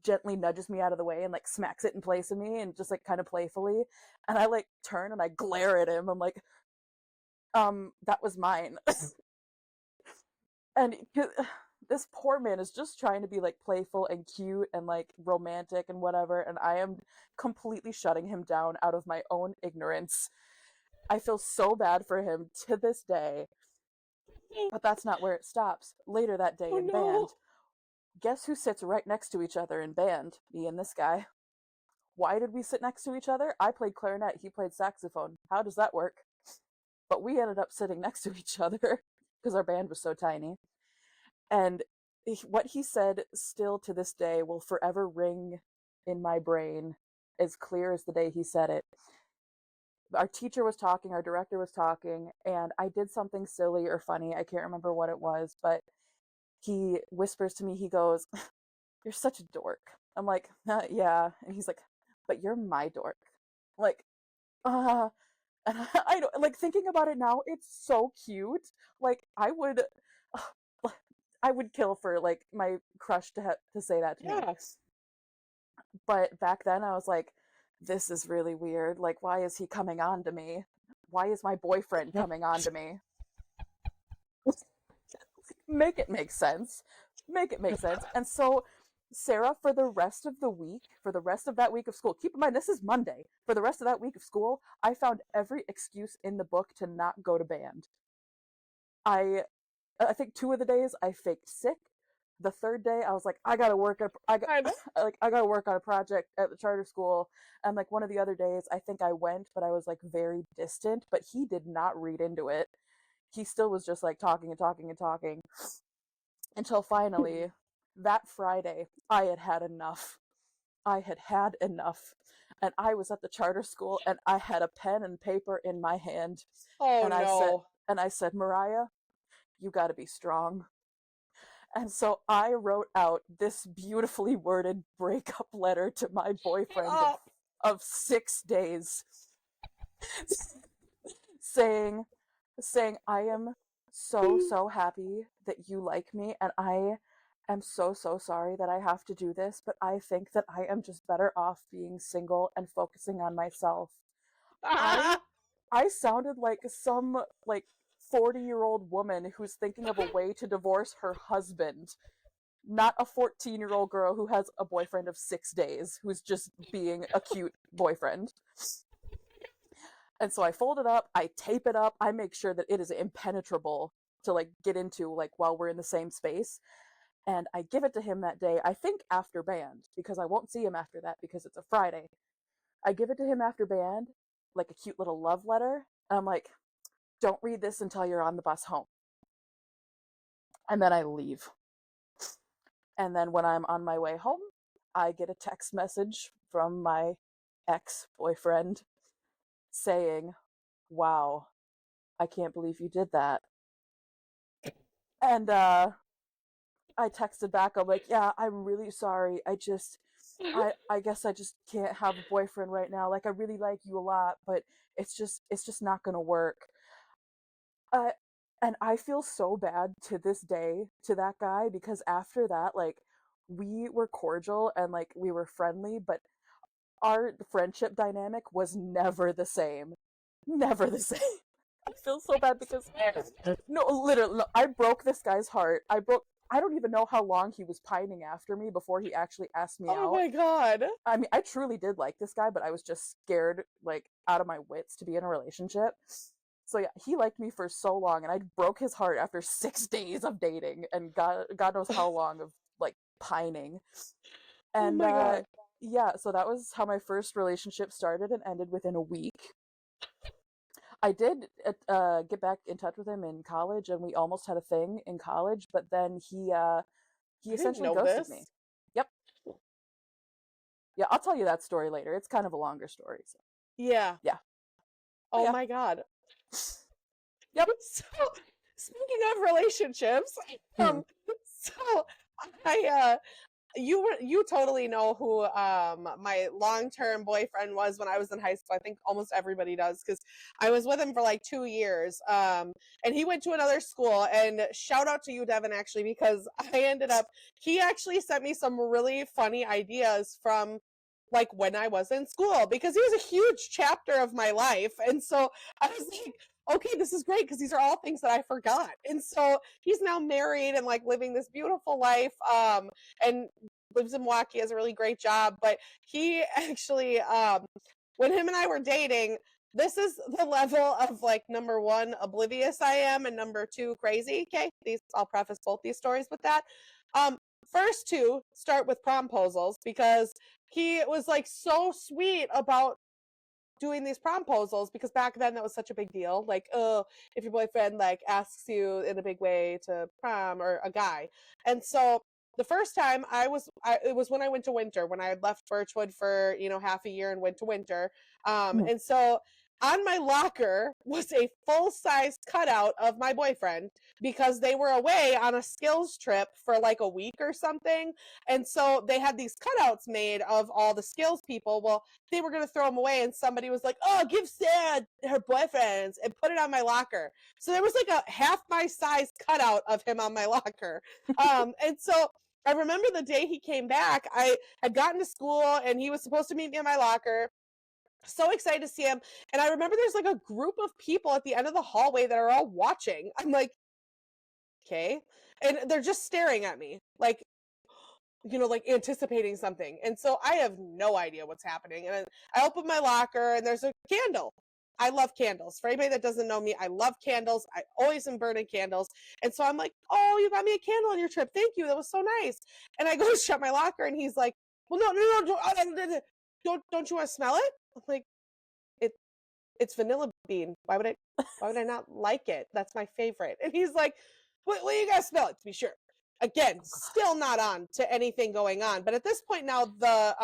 gently nudges me out of the way and like smacks it in place of me and just like kind of playfully. And I like turn and I glare at him. I'm like, that was mine. And this poor man is just trying to be like playful and cute and like romantic and whatever, and I am completely shutting him down out of my own ignorance. I feel so bad for him to this day. But that's not where it stops. Later that day Oh in no. band, guess who sits right next to each other in band? Me and this guy. Why did we sit next to each other? I played clarinet, he played saxophone. How does that work? But we ended up sitting next to each other because our band was so tiny. And what he said still to this day will forever ring in my brain as clear as the day he said it. Our teacher was talking, our director was talking, and I did something silly or funny. I can't remember what it was, but he whispers to me, he goes, "You're such a dork." I'm like, "Yeah." And he's like, "But you're my dork." I'm like, uh, and I don't like thinking about it now, it's so cute. Like I would kill for like my crush to say that to me. Yeah. But back then I was like, this is really weird. Like, why is he coming on to me? Why is my boyfriend coming on to me? Make it make sense. Make it make sense. And so, Sarah, for the rest of the week, for the rest of that week of school, keep in mind this is Monday. For the rest of that week of school, I found every excuse in the book to not go to band. I I think 2 of the days I faked sick. The third day I was like, God. I got to work on a project at the charter school. And like one of the other days I think I went, but I was like very distant, but he did not read into it. He still was just like talking and talking and talking until finally that Friday I had had enough. I had had enough. And I was at the charter school and I had a pen and paper in my hand Oh and I said no. Mariah, you got to be strong. And so I wrote out this beautifully worded breakup letter to my boyfriend Oh, of 6 days, saying, I am so happy that you like me, and I am so sorry that I have to do this, but I think that I am just better off being single and focusing on myself. I I sounded like some like 40-year-old woman who's thinking of a way to divorce her husband, not a 14-year-old girl who has a boyfriend of 6 days who's just being a cute boyfriend. And so I fold it up, I tape it up, I make sure that it is impenetrable to like get into like while we're in the same space. And I give it to him that day, I think after band, because I won't see him after that because it's a Friday. I give it to him after band, like a cute little love letter. I'm like, don't read this until you're on the bus home. And then I leave. And then when I'm on my way home, I get a text message from my ex boyfriend saying, "Wow, I can't believe you did that." And I texted back, I'm like, "Yeah, I'm really sorry. I guess I just can't have a boyfriend right now. Like I really like you a lot, but it's just not gonna work." Uh, and I feel so bad to this day to that guy because after that, like, we were cordial and like we were friendly, but our friendship dynamic was never the same. Never the same. I feel so bad because no, literally, no, I broke this guy's heart. I don't even know how long he was pining after me before he actually asked me oh out. my god. I mean, I truly did like this guy, but I was just scared, like, out of my wits to be in a relationship. So yeah, he liked me for so long, and I broke his heart after 6 days of dating, and God knows how long of like pining. Oh And my God. yeah, so that was how my first relationship started and ended within a week. I did get back in touch with him in college, and we almost had a thing in college. But then he I didn't essentially know ghosted me. this. Yep. Yeah, I'll tell you that story later. It's kind of a longer story. So Yeah. yeah, but Oh yeah, my God. yep. So, speaking of relationships, Hmm. um, so I you totally know who my long-term boyfriend was when I was in high school. I think almost everybody does because I was with him for like 2 years. And he went to another school, and shout out to you, Devin, actually, because I ended up he actually sent me some really funny ideas from like when I was in school because he was a huge chapter of my life. And so I was like, okay, this is great because these are all things that I forgot. And so he's now married and like living this beautiful life. And lives in Milwaukee, has a really great job. But he actually, when him and I were dating, this is the level of like number one, oblivious I am, and number two, crazy. Okay, these I'll preface both these stories with that. Um, First two start with promposals because he was like so sweet about doing these promposals because back then that was such a big deal. Like, oh, if your boyfriend like asks you in a big way to prom or a guy. And so the first time it was when I went to winter, when I had left Birchwood for, half a year and went to winter. Hmm. And so on my locker was a full size cutout of my boyfriend because they were away on a skills trip for like a week or something. And so they had these cutouts made of all the skills people. Well, they were going to throw them away, and somebody was like, oh, give Sarah her boyfriend's and put it on my locker. So there was like a half my size cutout of him on my locker. And so I remember the day he came back, I had gotten to school and he was supposed to meet me in my locker. So excited to see him. And I remember there's like a group of people at the end of the hallway that are all watching. I'm like, okay. And they're just staring at me like, like anticipating something. And so I have no idea what's happening. And I open my locker and there's a candle. I love candles. For anybody that doesn't know me, I love candles. I always am burning candles. And so I'm like, oh, you got me a candle on your trip. Thank you. That was so nice. And I go to shut my locker and he's like, well, no, don't you want to smell it? I'm like, it, it's vanilla bean. Why would I not like it? That's my favorite. And he's like, well, you gotta smell it to be sure. Again, Oh God. still not on to anything going on. But at this point now, the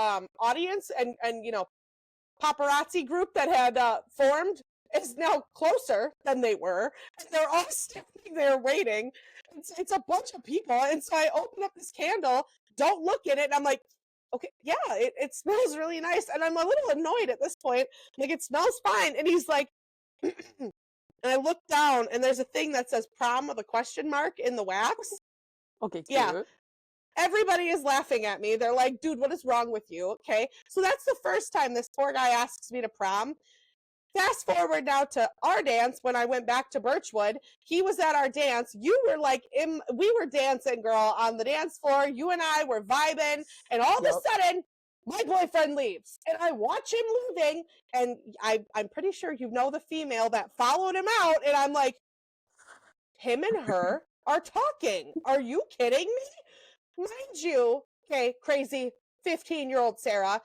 audience and paparazzi group that had formed is now closer than they were. And they're all standing there waiting. It's a bunch of people. And so I open up this candle, don't look at it, and I'm like, okay, yeah, it smells really nice. And I'm a little annoyed at this point. Like, it smells fine. And he's like, and I look down and there's a thing that says prom with a question mark in the wax. Okay, Yeah, cute. everybody is laughing at me. They're like, dude, what is wrong with you? Okay. So that's the first time this poor guy asks me to prom. Fast forward now to our dance when I went back to Birchwood. He was at our dance. You were like, we were dancing, girl, on the dance floor. You and I were vibing. And all of Yep. a sudden, my boyfriend leaves. And I watch him leaving. And I'm pretty sure you know the female that followed him out. And I'm like, him and her are talking. Are you kidding me? Mind you, okay, crazy 15-year-old Sarah,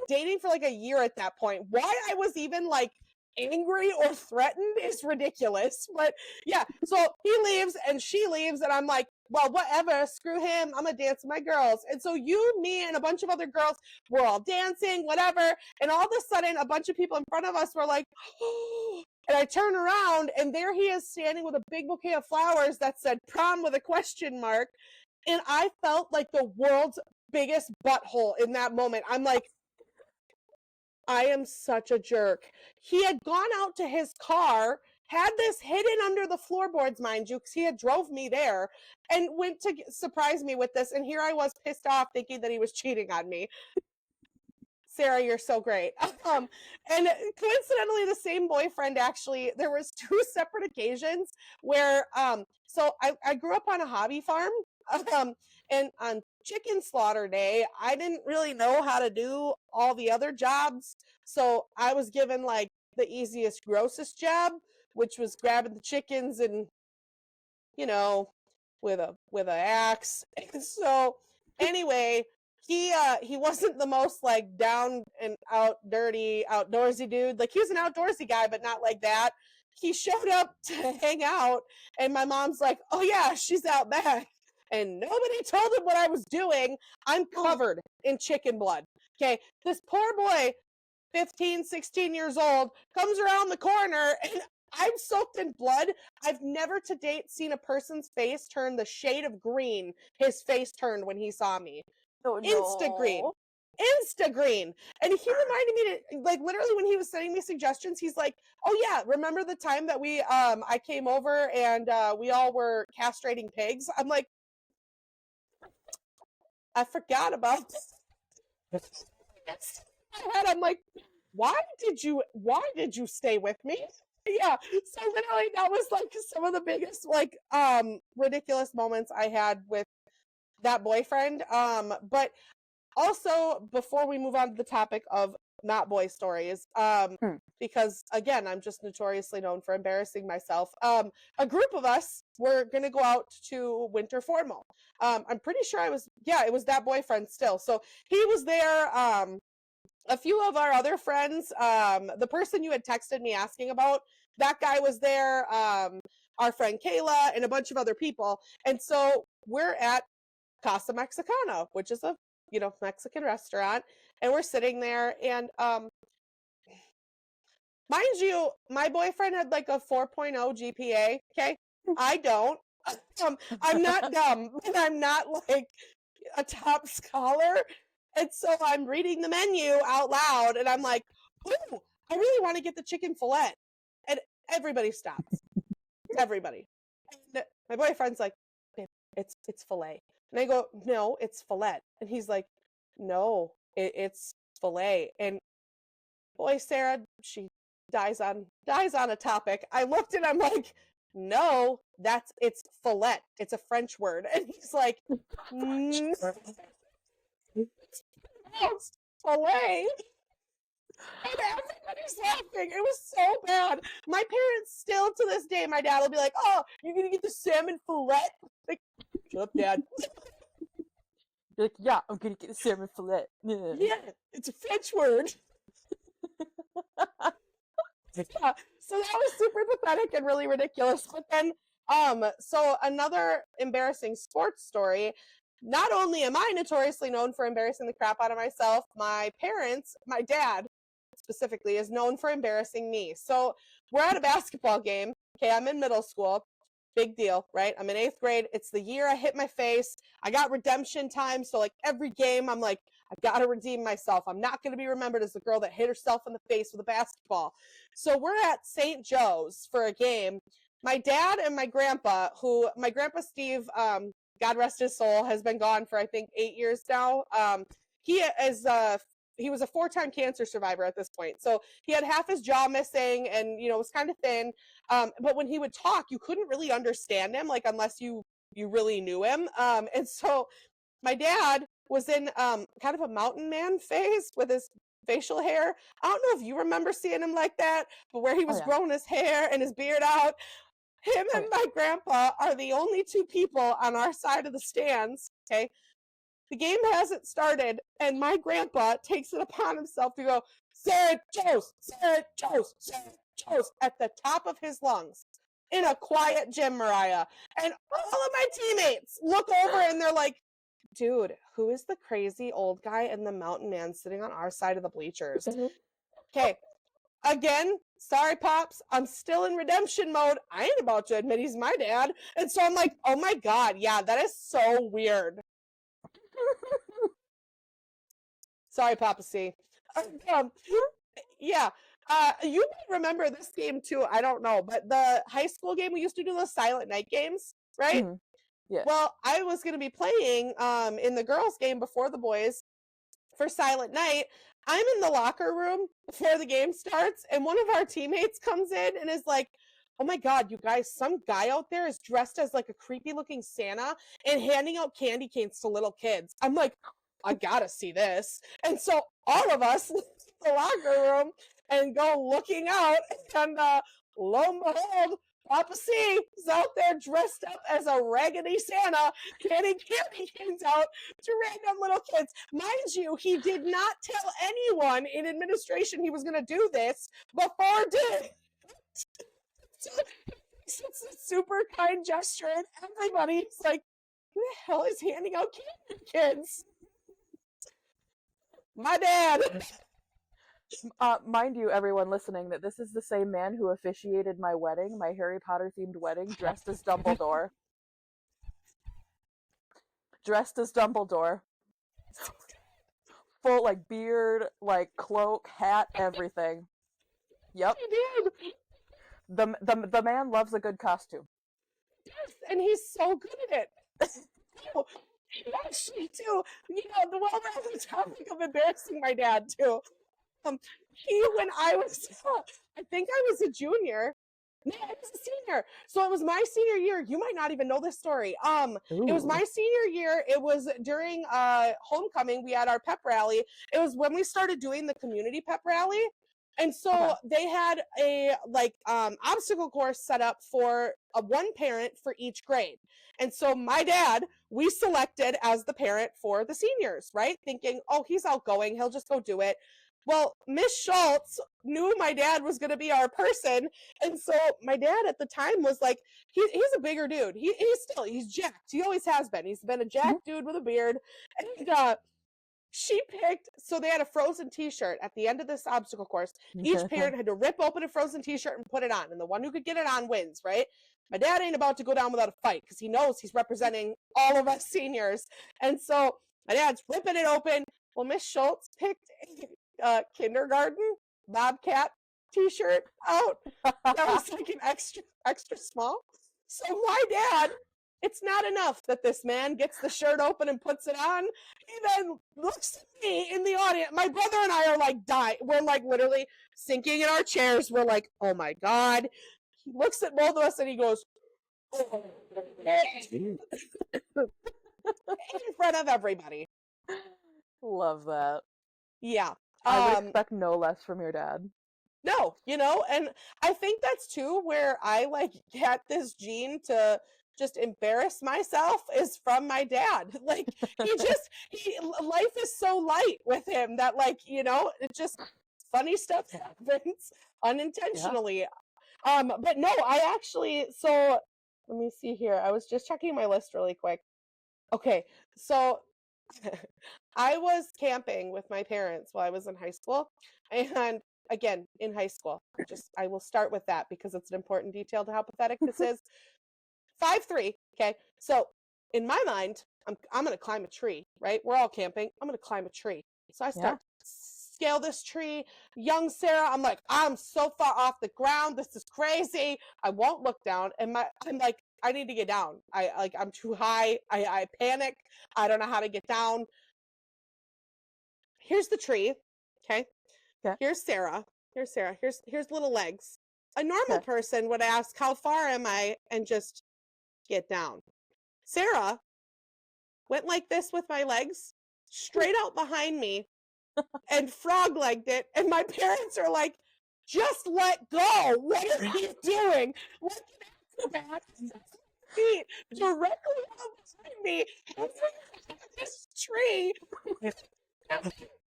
dating for like a year at that point. Why I was even like angry or threatened is ridiculous. But yeah, so he leaves and she leaves, and I'm like, well, whatever, screw him. I'm gonna dance with my girls. And so you, me, and a bunch of other girls were all dancing, whatever. And all of a sudden, a bunch of people in front of us were like, oh. And I turn around, and there he is standing with a big bouquet of flowers that said prom with a question mark. And I felt like the world's biggest butthole in that moment. I'm like, I am such a jerk. He had gone out to his car, had this hidden under the floorboards, mind you, because he had drove me there, and went to surprise me with this. And here I was pissed off thinking that he was cheating on me. Sarah, you're so great. And coincidentally, the same boyfriend actually, there was two separate occasions where, so I grew up on a hobby farm, um, and on chicken slaughter day, I didn't really know how to do all the other jobs. So I was given like the easiest, grossest job, which was grabbing the chickens and, you know, with a axe. And so Anyway, he wasn't the most like down and out dirty outdoorsy dude. Like he was an outdoorsy guy, but not like that. He showed up to hang out, and my mom's like, "Oh yeah, she's out back." And nobody told him what I was doing. I'm covered in chicken blood. Okay, this poor boy, 15, 16 years old, comes around the corner and I'm soaked in blood. I've never to date seen a person's face turn the shade of green his face turned when he saw me. Oh Insta green. no. Insta green. And he reminded me to, like, literally when he was sending me suggestions, he's like, "Oh yeah, remember the time that I came over and we all were castrating pigs?" I'm like, "I forgot about this." I'm like, why did you stay with me? Yeah. So literally that was like some of the biggest like ridiculous moments I had with that boyfriend. But also before we move on to the topic of not boy stories, Hmm. because again, I'm just notoriously known for embarrassing myself. A group of us were gonna go out to winter formal. I'm pretty sure it was that boyfriend still. So he was there. A few of our other friends, the person you had texted me asking about, that guy was there, our friend Kayla, and a bunch of other people. And so we're at Casa Mexicana, which is a Mexican restaurant, and we're sitting there, and mind you, my boyfriend had like a 4.0 GPA. Okay, I don't. I'm not dumb, and I'm not like a top scholar. And so I'm reading the menu out loud and I'm like, "Ooh, I really want to get the chicken fillet." And everybody stops. Everybody. And my boyfriend's like, "Babe, it's fillet." And I go, "No, it's fillet." And he's like, "No, it's fillet." And boy, Sarah, she dies on a topic. I looked and I'm like, "No, it's fillet. It's a French word." And he's like, "No, it's pronounced fillet." And everybody's laughing. It was so bad. My parents still to this day, my dad will be like, "Oh, you're gonna get the salmon fillet?" Like, shut up, Dad. You're like, yeah, I'm gonna get a salmon fillet. Yeah, it's a French word. Yeah. So that was super pathetic and really ridiculous. But then, so another embarrassing sports story. Not only am I notoriously known for embarrassing the crap out of myself, my dad specifically, is known for embarrassing me. So we're at a basketball game. Okay, I'm in middle school. Big deal, right? I'm in 8th grade. It's the year I hit my face. I got redemption time. So like every game, I'm like, I got to redeem myself. I'm not going to be remembered as the girl that hit herself in the face with a basketball. So we're at St. Joe's for a game. My dad and my grandpa Steve, God rest his soul, has been gone for I think 8 years now. He is he was a 4-time cancer survivor at this point. So he had half his jaw missing and, was kind of thin. But when he would talk, you couldn't really understand him, like unless you really knew him. And so my dad was in kind of a mountain man phase with his facial hair. I don't know if you remember seeing him like that, but where he Oh was yeah. growing his hair and his beard out. Him Oh and yeah. my grandpa are the only two people on our side of the stands. Okay, the game hasn't started, and my grandpa takes it upon himself to go, "St. Joe's, St. Joe's, St. Joe's," at the top of his lungs in a quiet gym, Mariah. And all of my teammates look over and they're like, "Dude, who is the crazy old guy and the mountain man sitting on our side of the bleachers?" Okay, again, sorry, Pops, I'm still in redemption mode. I ain't about to admit he's my dad. And so I'm like, oh my God, yeah, that is so weird. Sorry, Papa C. Um, yeah. You might remember this game too. I don't know, but the high school game we used to do those silent night games, right? Mhm. Yeah. Well, I was going to be playing in the girls' game before the boys for Silent Night. I'm in the locker room before the game starts, and one of our teammates comes in and is like, "Oh my God, you guys, some guy out there is dressed as like a creepy looking Santa and handing out candy canes to little kids." I'm like, I gotta see this. And so all of us leave the locker room and go looking out, and lo and behold, Papa C is out there dressed up as a Raggedy Santa, handing candy canes out to random little kids. Mind you, he did not tell anyone in administration he was going to do this before doing. So it's a super kind gesture, and everybody's like, "Who the hell is handing out candy, kids?" My dad. Mind you, everyone listening, that this is the same man who officiated my wedding, my Harry Potter themed wedding, dressed as Dumbledore. Dressed as Dumbledore. Full, like, beard, like, cloak, hat, everything. Yep. He did. The man loves a good costume. Yes, and he's so good at it. Actually, too, while we're on the topic of embarrassing my dad, too, when I was, I think I was a junior. No, I was a senior. So it was my senior year. You might not even know this story. It was my senior year. It was during homecoming. We had our pep rally. It was when we started doing the community pep rally. And so they had a obstacle course set up for one parent for each grade. And so my dad, we selected as the parent for the seniors, right? Thinking, oh, he's outgoing. He'll just go do it. Well, Miss Schultz knew my dad was going to be our person. And so my dad at the time was like, he's a bigger dude. He's jacked. He always has been. He's been a jacked dude with a beard. And she picked, so they had a Frozen t-shirt at the end of this obstacle course. Each parent had to rip open a Frozen t-shirt and put it on. And the one who could get it on wins, right? My dad ain't about to go down without a fight because he knows he's representing all of us seniors. And so my dad's ripping it open. Well, Miss Schultz picked a kindergarten Bobcat t-shirt out. That was like an extra small. So my dad, it's not enough that this man gets the shirt open and puts it on. He then looks at me in the audience. My brother and I are like dying. We're like literally sinking in our chairs. We're like, oh my God. He looks at both of us and he goes, oh. In front of everybody. Love that. Yeah. I would expect no less from your dad. No, and I think that's too where I like get this gene to just embarrass myself is from my dad. Like life is so light with him that it just funny stuff happens unintentionally. Yeah. But no, I actually, so let me see here. I was just checking my list really quick. Okay, so I was camping with my parents while I was in high school. And again, in high school, I will start with that because it's an important detail to how pathetic this is. 5'3", okay? So in my mind, I'm going to climb a tree, right? We're all camping. I'm going to climb a tree. So I start to scale this tree. Young Sarah, I'm like, I'm so far off the ground. This is crazy. I won't look down. And I'm like, I need to get down. I'm too high. I panic. I don't know how to get down. Here's the tree. Okay. Here's Sarah. Here's little legs. A normal person would ask, how far am I? And just get down. Sarah went like this with my legs straight out behind me and frog-legged it. And my parents are like, just let go. What are you doing? What an acrobat. Feet directly out behind me. This tree.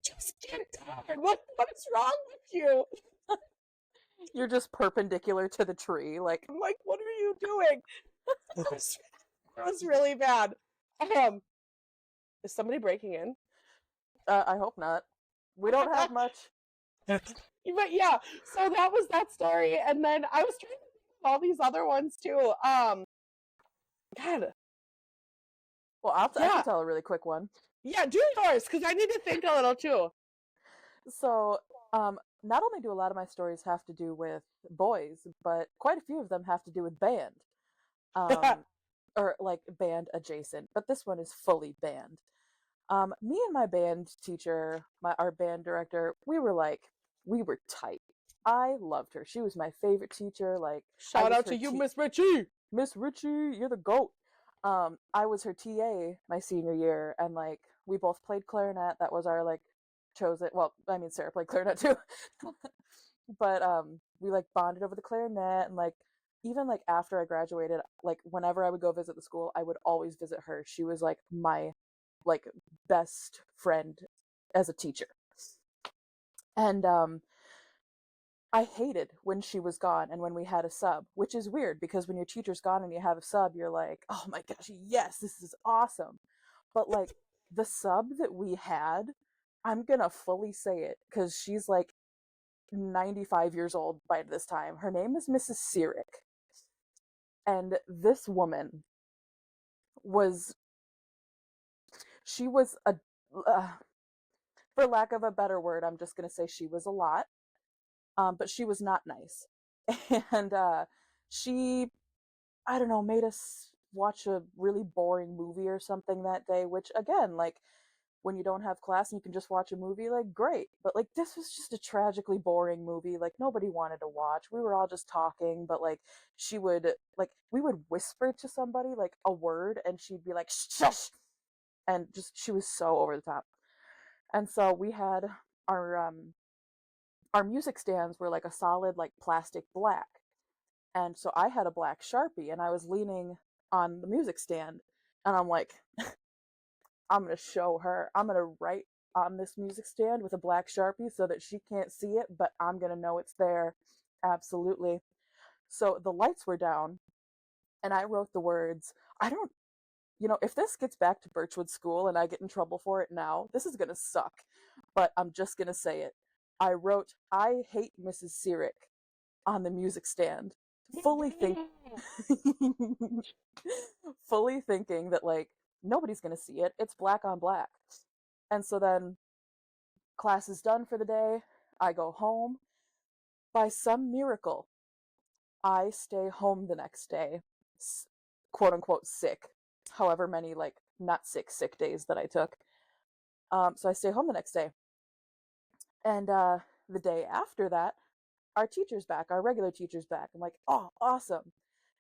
Just get down. What is wrong with you? You're just perpendicular to the tree. Like, I'm like, what are you doing? It was really bad. Is somebody breaking in? I hope not. We don't have much. But yeah, so that was that story. And then I was trying to think of all these other ones too. God. Well, I can tell a really quick one. Yeah, do yours, because I need to think a little too. So, not only do a lot of my stories have to do with boys, but quite a few of them have to do with band. Or like band adjacent, but this one is fully band. Me and my band teacher, our band director, we were tight. I loved her. She was my favorite teacher. Like, shout out to you, Miss Richie. Miss Richie, you're the GOAT. I was her TA my senior year, and like we both played clarinet. That was our chosen. Well, I mean Sarah played clarinet too, but we like bonded over the clarinet, and like even like after I graduated, like whenever I would go visit the school, I would always visit her. She was like my like best friend as a teacher. And I hated when she was gone and when we had a sub, which is weird because when your teacher's gone and you have a sub, you're like, "Oh my gosh, yes, this is awesome." But like the sub that we had, I'm going to fully say it cuz she's like 95 years old by this time. Her name is Mrs. Sirik. And this woman was she was a uh, for lack of a better word, I'm just going to say she was a lot. But she was not nice. And she, I don't know, made us watch a really boring movie or something that day, which again, like when you don't have class and you can just watch a movie, like great. But like this was just a tragically boring movie. Like nobody wanted to watch. We were all just talking, but like she would like we would whisper to somebody like a word and she'd be like shush, and just she was so over the top. And so we had our um our music stands were like a solid like plastic black. And so I had a black Sharpie and I was leaning on the music stand and I'm like, I'm going to show her. I'm going to write on this music stand with a black Sharpie so that she can't see it, but I'm going to know it's there. Absolutely. So the lights were down and I wrote the words. I don't, if this gets back to Birchwood School and I get in trouble for it now, this is going to suck. But I'm just going to say it. I wrote, I hate Mrs. Sirik on the music stand, fully think fully thinking that like nobody's gonna see it. It's black on black. And so then class is done for the day. I go home. By some miracle, I stay home the next day, quote unquote sick. However many like not sick days that I took. So I stay home the next day. And the day after that, our teacher's back, our regular teacher's back. I'm like, oh, awesome.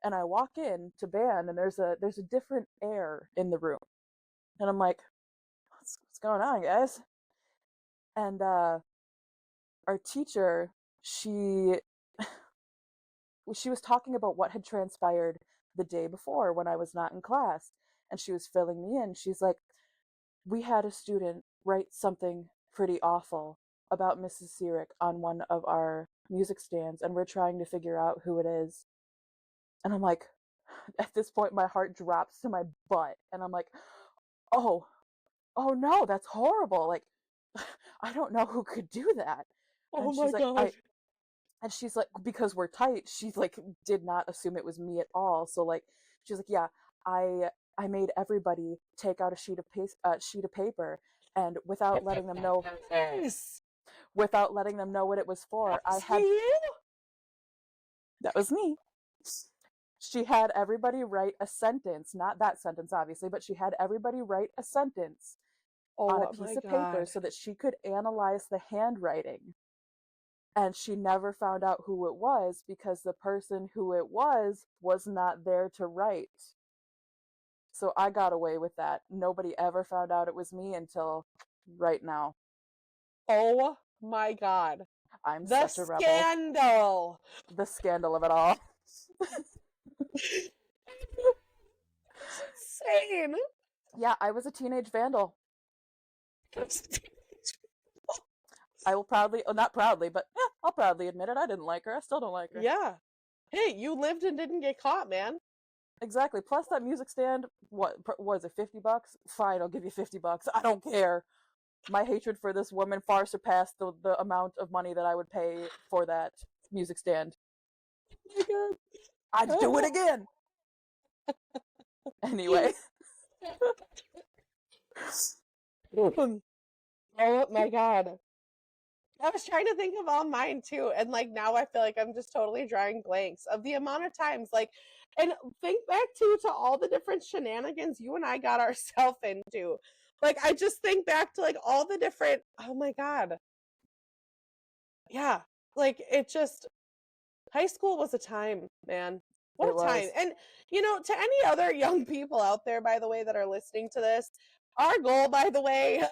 And I walk in to band and there's a different air in the room. And I'm like, what's going on, guys? And our teacher, she she was talking about what had transpired the day before when I was not in class. And she was filling me in. She's like, we had a student write something pretty awful about Mrs. Sirik on one of our music stands, and we're trying to figure out who it is. And I'm like, at this point, my heart drops to my butt. And I'm like, oh, oh no, that's horrible. Like, I don't know who could do that. Oh And my she's like, God. and she's like, because we're tight, she's like, did not assume it was me at all. So like, she's like, yeah, I made everybody take out a sheet of paper, and Yes. without letting them know what it was That for, was you? that was me. She had everybody write a sentence, not that sentence obviously, but she had everybody write a sentence on a Oh piece my of paper God. so that she could analyze the handwriting. And she never found out who it was because the person who it was not there to write. So I got away with that. Nobody ever found out it was me until right now. Oh my God. I'm The such a rebel. scandal. The scandal of it all. It's insane. Yeah, I was a teenage vandal. I will proudly, not proudly, but I'll proudly admit it. I didn't like her. I still don't like her. Yeah. Hey, you lived and didn't get caught, man. Exactly. Plus that music stand, what was it, $50? Fine, I'll give you $50. I don't care. My hatred for this woman far surpassed the amount of money that I would pay for that music stand. Oh I'd do it again. Anyway. my God. Oh my God. I was trying to think of all mine too, and like now I feel like I'm just totally drawing blanks of the amount of times like, and think back to all the different shenanigans you and I got ourselves into. Like I just think back to like all the different, oh my God. Yeah. Like it just, high school was a time, man. What It a time. was. And to any other young people out there, by the way, that are listening to this, our goal, by the way,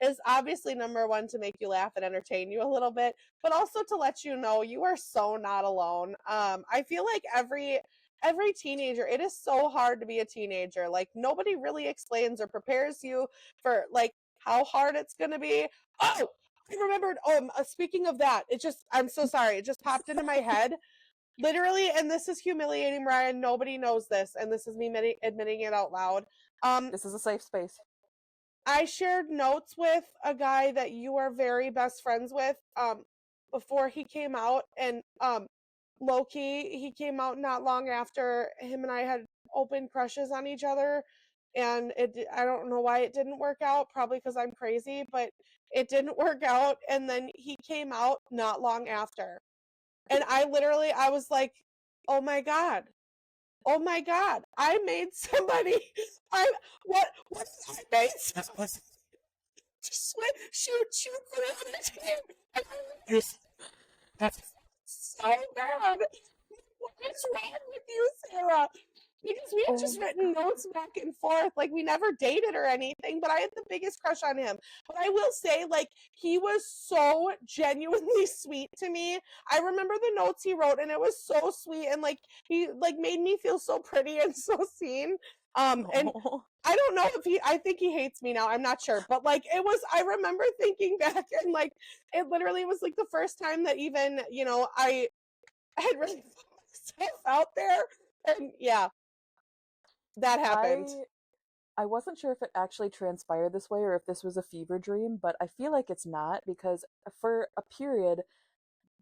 is obviously number one to make you laugh and entertain you a little bit, but also to let you know you are so not alone. I feel like every teenager, it is so hard to be a teenager. Like nobody really explains or prepares you for like how hard it's gonna be. Oh, I remembered. Speaking of that, I'm so sorry. It just popped into my head. Literally, and this is humiliating, Ryan. Nobody knows this, and this is me admitting it out loud. Um, This is a safe space. I shared notes with a guy that you are very best friends with before he came out, and low key he came out not long after him and I had open crushes on each other, and I don't know why it didn't work out, probably cuz I'm crazy, but it didn't work out, and then he came out not long after. And I was like, "Oh my god. Oh my god. I made somebody I what I made somebody shoot for the other team. And I was that's so bad. What is wrong with you, Sarah? Because we had Oh just my written god. notes back and forth. Like, we never dated or anything, but I had the biggest crush on him. But I will say, like, he was so genuinely sweet to me. I remember the notes he wrote, and it was so sweet. And, like, he, like, made me feel so pretty and so seen. And Oh. I don't know if I think he hates me now. I'm not sure. But, like, I remember thinking back, and, like, it literally was, like, the first time that even, I had really put myself out there. And yeah, that happened. I I wasn't sure if it actually transpired this way or if this was a fever dream, but I feel like it's not because for a period,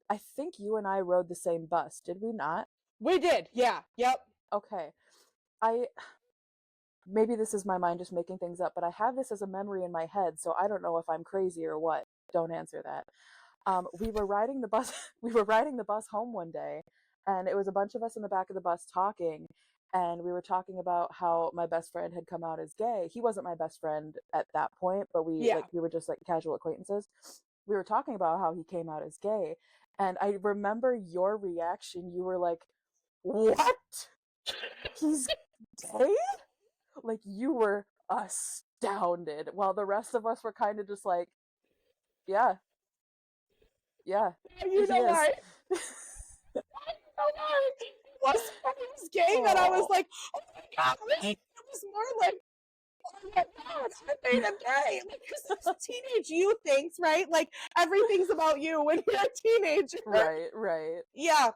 I think you and I rode the same bus, did we not? We did. Yeah. Yep. Okay. I maybe this is my mind just making things up, but I have this as a memory in my head, so I don't know if I'm crazy or what. Don't answer that. We were riding the bus. We were riding the bus home one day, and it was a bunch of us in the back of the bus talking, and we were talking about how my best friend had come out as gay. He wasn't my best friend at that point, but Yeah. we were just like casual acquaintances. We were talking about how he came out as gay, and I remember your reaction. You were like, "What? He's gay?" Like you were astounded, while the rest of us were kind of just like, "Yeah, yeah, You he know is." why? You know why? It wasn't that he was gay that I was Oh. like, oh my god. It was more like, oh my god, I made him gay. Like, because it's teenage you things, right? Like everything's about you when you're a teenager. Right, right. Yeah.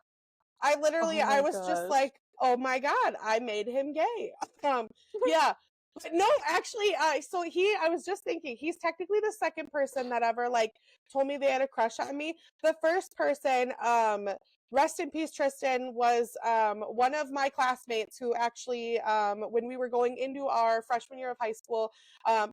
Oh I my was just gosh. like, oh my god, I made him gay. Yeah. But no, actually, I was just thinking, he's technically the second person that ever like told me they had a crush on me. The first person, rest in peace, Tristan, was one of my classmates who actually, when we were going into our freshman year of high school,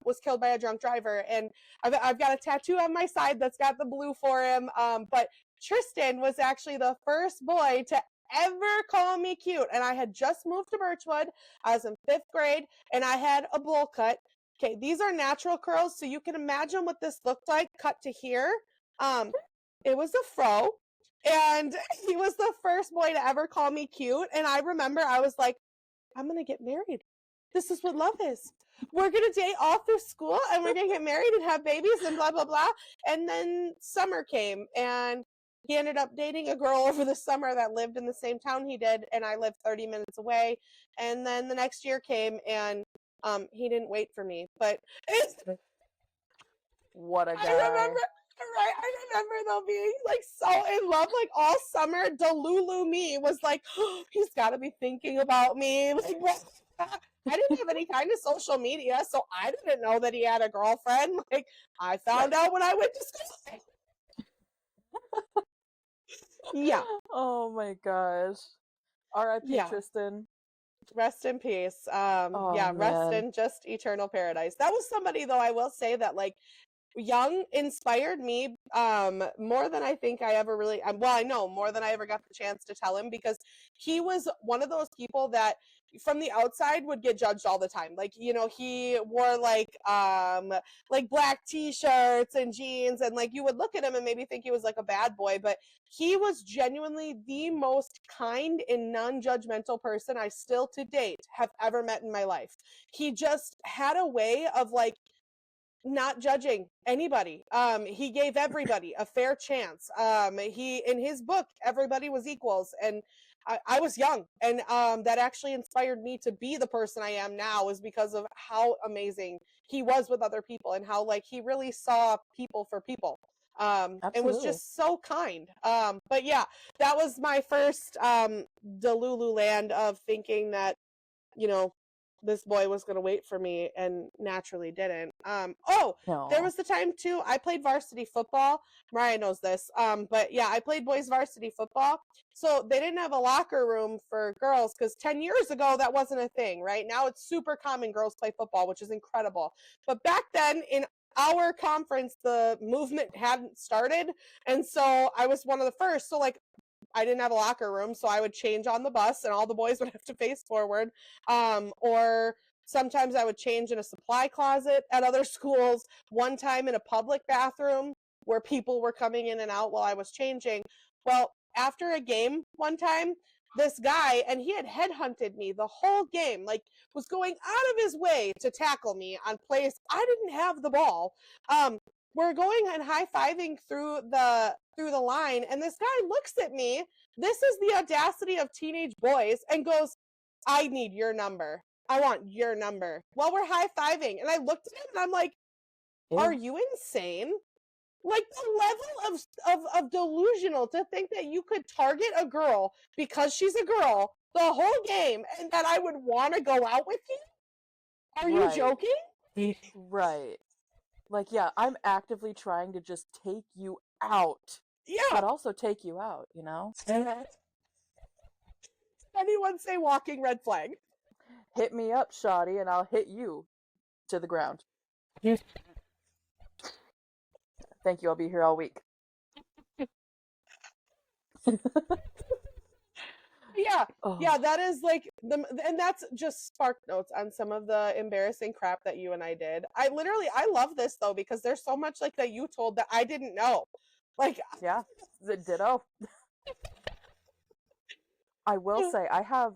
was killed by a drunk driver. And I've got a tattoo on my side that's got the blue for him. But Tristan was actually the first boy to ever call me cute. And I had just moved to Birchwood. I was in fifth grade and I had a bowl cut. Okay, these are natural curls, so you can imagine what this looked like cut to here. Um, it was a fro. And he was the first boy to ever call me cute. And I remember I was like, I'm gonna get married. This is what love is. We're gonna date all through school and we're gonna get married and have babies and blah blah blah. And then summer came and he ended up dating a girl over the summer that lived in the same town he did, and I lived 30 minutes away. And then the next year came and he didn't wait for me. But it's What a I guy. remember, right? I remember though being like so in love, like all summer. Delulu me was like, oh, he's got to be thinking about me. Like, what? I didn't have any kind of social media, so I didn't know that he had a girlfriend. Like, I found Right. out when I went to school. Yeah, Oh my gosh. R.I.P. yeah. Tristan. Rest in peace. Oh Yeah, rest man. in just eternal paradise. That was somebody though. I will say that like Young inspired me more than I think I ever really well, I know more than I ever got the chance to tell him, because he was one of those people that from the outside would get judged all the time. Like, he wore like black t-shirts and jeans, and like you would look at him and maybe think he was like a bad boy, but he was genuinely the most kind and non-judgmental person I still to date have ever met in my life. He just had a way of like not judging anybody. He gave everybody a fair chance. He in his book, everybody was equals, and I was young, and that actually inspired me to be the person I am now, is because of how amazing he was with other people, and how like he really saw people for people. And was Absolutely. just so kind. But yeah, that was my first Delulu land of thinking that, you know, this boy was going to wait for me and naturally didn't. Oh, there No. was the time too. I played varsity football. Mariah knows this. But yeah, I played boys varsity football. So they didn't have a locker room for girls because 10 years ago that wasn't a thing, right? Now it's super common girls play football, which is incredible. But back then in our conference, the movement hadn't started. And so I was one of the first. So like I didn't have a locker room, so I would change on the bus, and all the boys would have to face forward. Or sometimes I would change in a supply closet at other schools. One time in a public bathroom where people were coming in and out while I was changing. Well, after a game one time, this guy, and he had headhunted me the whole game, like was going out of his way to tackle me on plays I didn't have the ball. Um, we're going and high-fiving through the line, and this guy looks at me. This is the audacity of teenage boys, and goes, I need your number. I want your number while we're high-fiving. And I looked at him and I'm like, are Ew. you insane? Like the level of delusional to think that you could target a girl because she's a girl the whole game and that I would want to go out with you? Are you Right. joking? Right. Like, yeah, I'm actively trying to just take you out, Yeah. but also take you out, you know? Anyone say walking red flag? Hit me up, shoddy, and I'll hit you to the ground. Thank you, I'll be here all week. Yeah, Oh, yeah, that is like the, and that's just spark notes on some of the embarrassing crap that you and I did. I love this though because there's so much like that you told that I didn't know. Like, yeah, ditto. I will say I have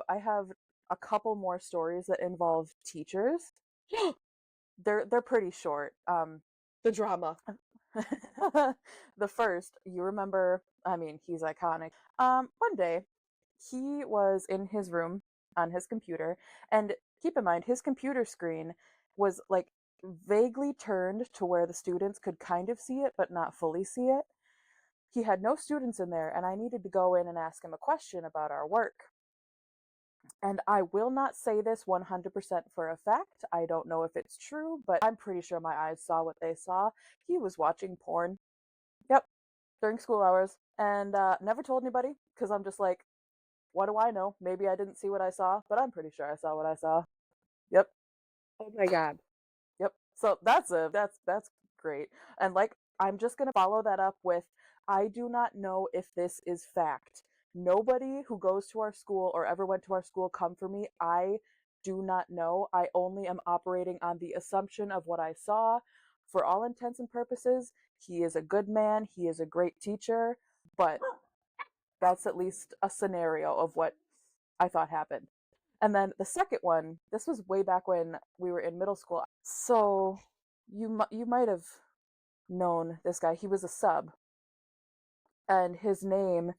a couple more stories that involve teachers. They're pretty short. the drama. The first, you remember, I mean, he's iconic. One day he was in his room on his computer, and keep in mind his computer screen was like vaguely turned to where the students could kind of see it but not fully see it. He had no students in there, and I needed to go in and ask him a question about our work. And I will not say this 100% for a fact. I don't know if it's true, but I'm pretty sure my eyes saw what they saw. He was watching porn. Yep, during school hours. And never told anybody because I'm just like, what do I know? Maybe I didn't see what I saw, but I'm pretty sure I saw what I saw. Yep. Oh my god. Yep. So that's great. And like I'm just going to follow that up with I do not know if this is fact. Nobody who goes to our school or ever went to our school come for me. I do not know. I only am operating on the assumption of what I saw. For all intents and purposes, he is a good man, he is a great teacher, but that's at least a scenario of what I thought happened. And then the second one, this was way back when we were in middle school. So you might have known this guy. He was a sub, and his name,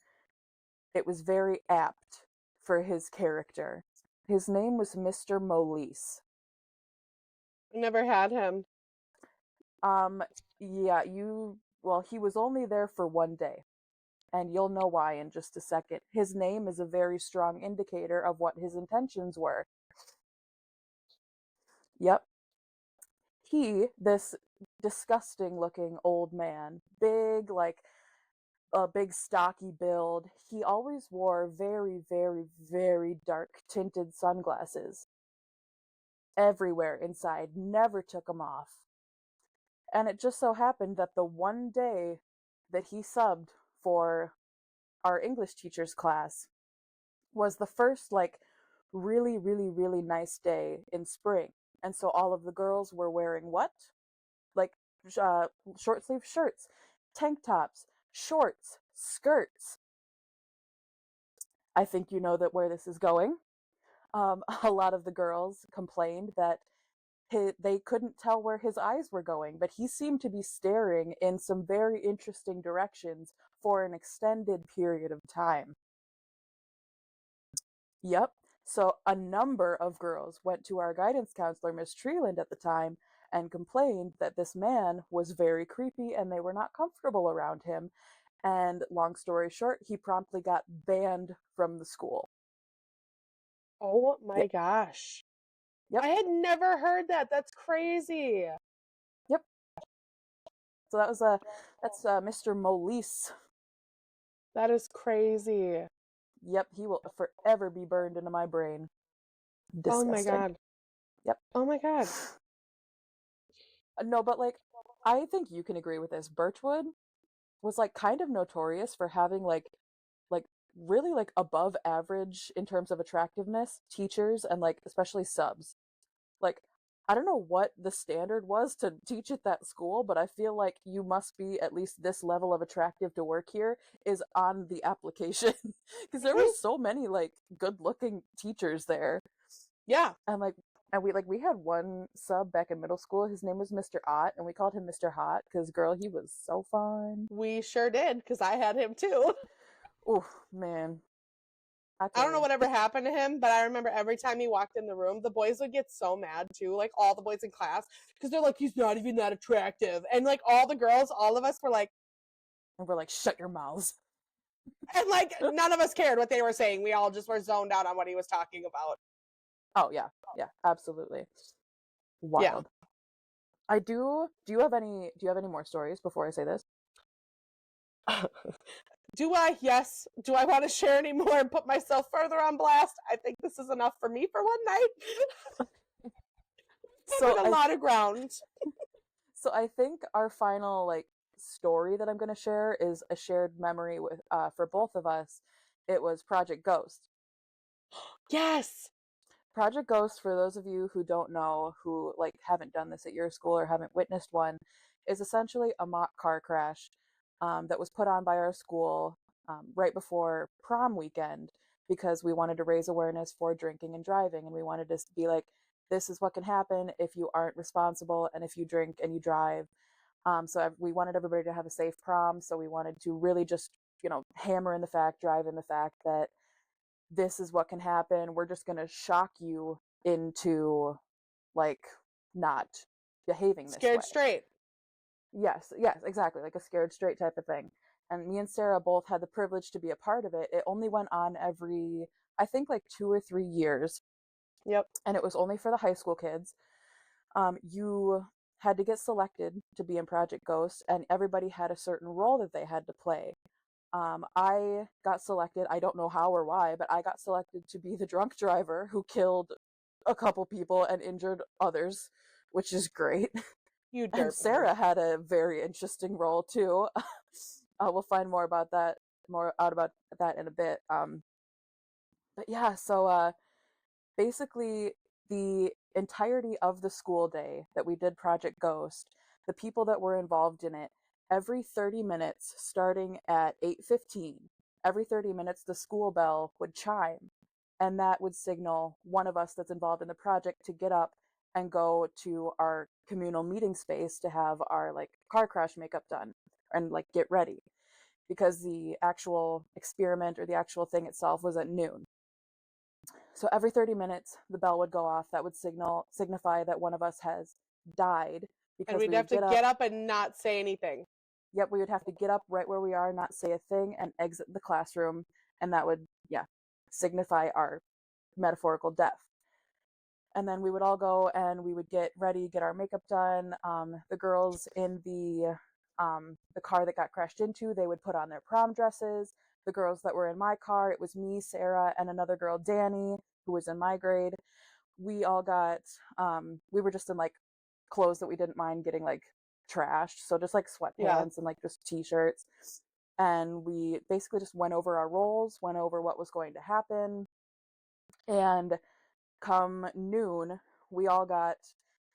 it was very apt for his character. His name was Mr. Molise. Never had him. Um yeah, well, he was only there for one day, and you'll know why in just a second. His name is a very strong indicator of what his intentions were. Yep. This disgusting looking old man, big, like a big stocky build, he always wore very, very, very dark tinted sunglasses everywhere inside, never took them off. And it just so happened that the one day that he subbed for our English teacher's class was the first, like, really, really, really nice day in spring. And so all of the girls were wearing what? Like uh, short sleeve shirts, tank tops, shorts, skirts. I think you know that where this is going. A lot of the girls complained that they couldn't tell where his eyes were going, but he seemed to be staring in some very interesting directions for an extended period of time. Yep. So a number of girls went to our guidance counselor, Miss Treeland, at the time and complained that this man was very creepy and they were not comfortable around him. And long story short, he promptly got banned from the school. Oh my Yep. gosh. Yep. I had never heard that. That's crazy. Yep. So that's Mr. Molise. That is crazy. Yep, he will forever be burned into my brain. Oh my Disgusting. god. Yep. Oh my god. No, but like I think you can agree with this. Birchwood was like kind of notorious for having like really like above average in terms of attractiveness teachers and like especially subs. Like I don't know what the standard was to teach at that school, but I feel like you must be at least this level of attractive to work here is on the application because there were Mhm. so many like good-looking teachers there. Yeah, And we had one sub back in middle school. His name was Mr. Ott, and we called him Mr. Hot because girl, he was so fun. we sure did because I had him too. Oh man, I I tell don't know you. whatever happened to him, but I remember every time he walked in the room, the boys would get so mad too, like all the boys in class, because they're like, he's not even that attractive. And like all the girls, all of us were like, And we're like, shut your mouths. and like none of us cared what they were saying. We all just were zoned out on what he was talking about. Oh yeah, yeah, absolutely. Yeah. Wild. I do. Do you have any more stories before I say this? Do I? Yes. Do I want to share any more and put myself further on blast? I think this is enough for me for one night. So Covered a I lot of ground. so I think our final like story that I'm going to share is a shared memory with for both of us. It was Project Ghost. Yes. Project Ghost, for those of you who don't know, who like haven't done this at your school or haven't witnessed one, is essentially a mock car crash that was put on by our school right before prom weekend because we wanted to raise awareness for drinking and driving, and we wanted to be like, this is what can happen if you aren't responsible and if you drink and you drive. So we wanted everybody to have a safe prom. So we wanted to really just hammer in the fact, drive in the fact that this is what can happen. We're just going to shock you into like not behaving this Scared way. straight. Yes, yes, exactly. Like a scared straight type of thing. And me and Sarah both had the privilege to be a part of it. It only went on every, I think, like 2 or 3 years. Yep. And it was only for the high school kids. You had to get selected to be in Project Ghost, and everybody had a certain role that they had to play. I got selected. I don't know how or why, but I got selected to be the drunk driver who killed a couple people and injured others, which is great. You And dirtbag. Sarah had a very interesting role too. We'll find more out about that in a bit. But yeah, so basically the entirety of the school day that we did Project Ghost, the people that were involved in it, every 30 minutes starting at 8:15, every 30 minutes the school bell would chime and that would signal one of us that's involved in the project to get up and go to our communal meeting space to have our like car crash makeup done and like get ready because the actual experiment or the actual thing itself was at noon. So every 30 minutes, the bell would go off. That would signify that one of us has died And because we'd we have would to get up. get up and not say anything. Yep, we would have to get up right where we are, not say a thing, and exit the classroom. And that would, yeah, signify our metaphorical death. And then we would all go and we would get ready, get our makeup done. The girls in the car that got crashed into, they would put on their prom dresses. The girls that were in my car, it was me, Sarah, and another girl, Danny, who was in my grade. We all got we were just in like clothes that we didn't mind getting like trashed, so just like Yeah. sweatpants and like just t-shirts, and we basically just went over our roles, went over what was going to happen, and come noon we all got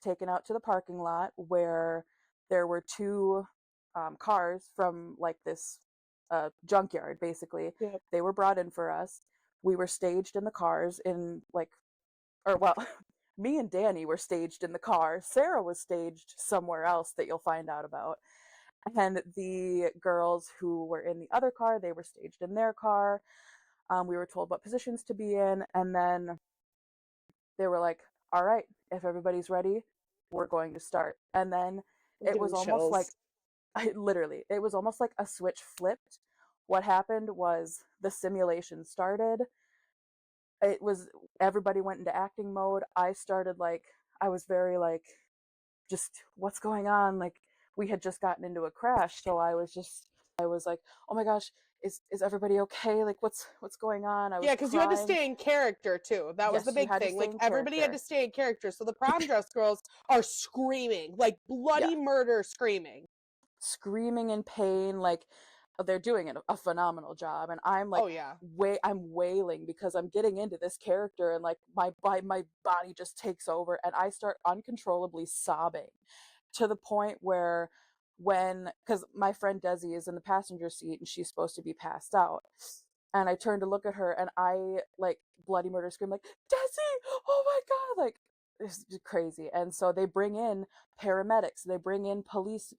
taken out to the parking lot where there were two cars from like this junkyard basically. Yep. They were brought in for us. We were staged in the cars in like or well Me and Danny were staged in the car. Sarah was staged somewhere else that you'll find out about. And the girls who were in the other car, they were staged in their car. We were told what positions to be in, and then they were like, all right, if everybody's ready, we're going to start. And then I'm it was getting almost like, chills. literally, it was almost like a switch flipped. What happened was the simulation started. It was, everybody went into acting mode. I started like, I was very like, just what's going on? Like, we had just gotten into a crash. So I was like, oh my gosh, is everybody okay? Like, what's going on? I Yeah, was because you had to crying. stay in character too. That was the Yes, you big had to thing. stay Like in everybody had character. to stay in character. So the prom dress girls are screaming, like Yeah, bloody murder screaming. screaming in pain, like they're doing a phenomenal job, and I'm like, Oh yeah. I'm wailing because I'm getting into this character, and like my body just takes over, and I start uncontrollably sobbing to the point where when because my friend Desi is in the passenger seat and she's supposed to be passed out. And I turned to look at her and I like bloody murder scream like Desi, oh my god, like it's crazy. And so they bring in paramedics, they bring in police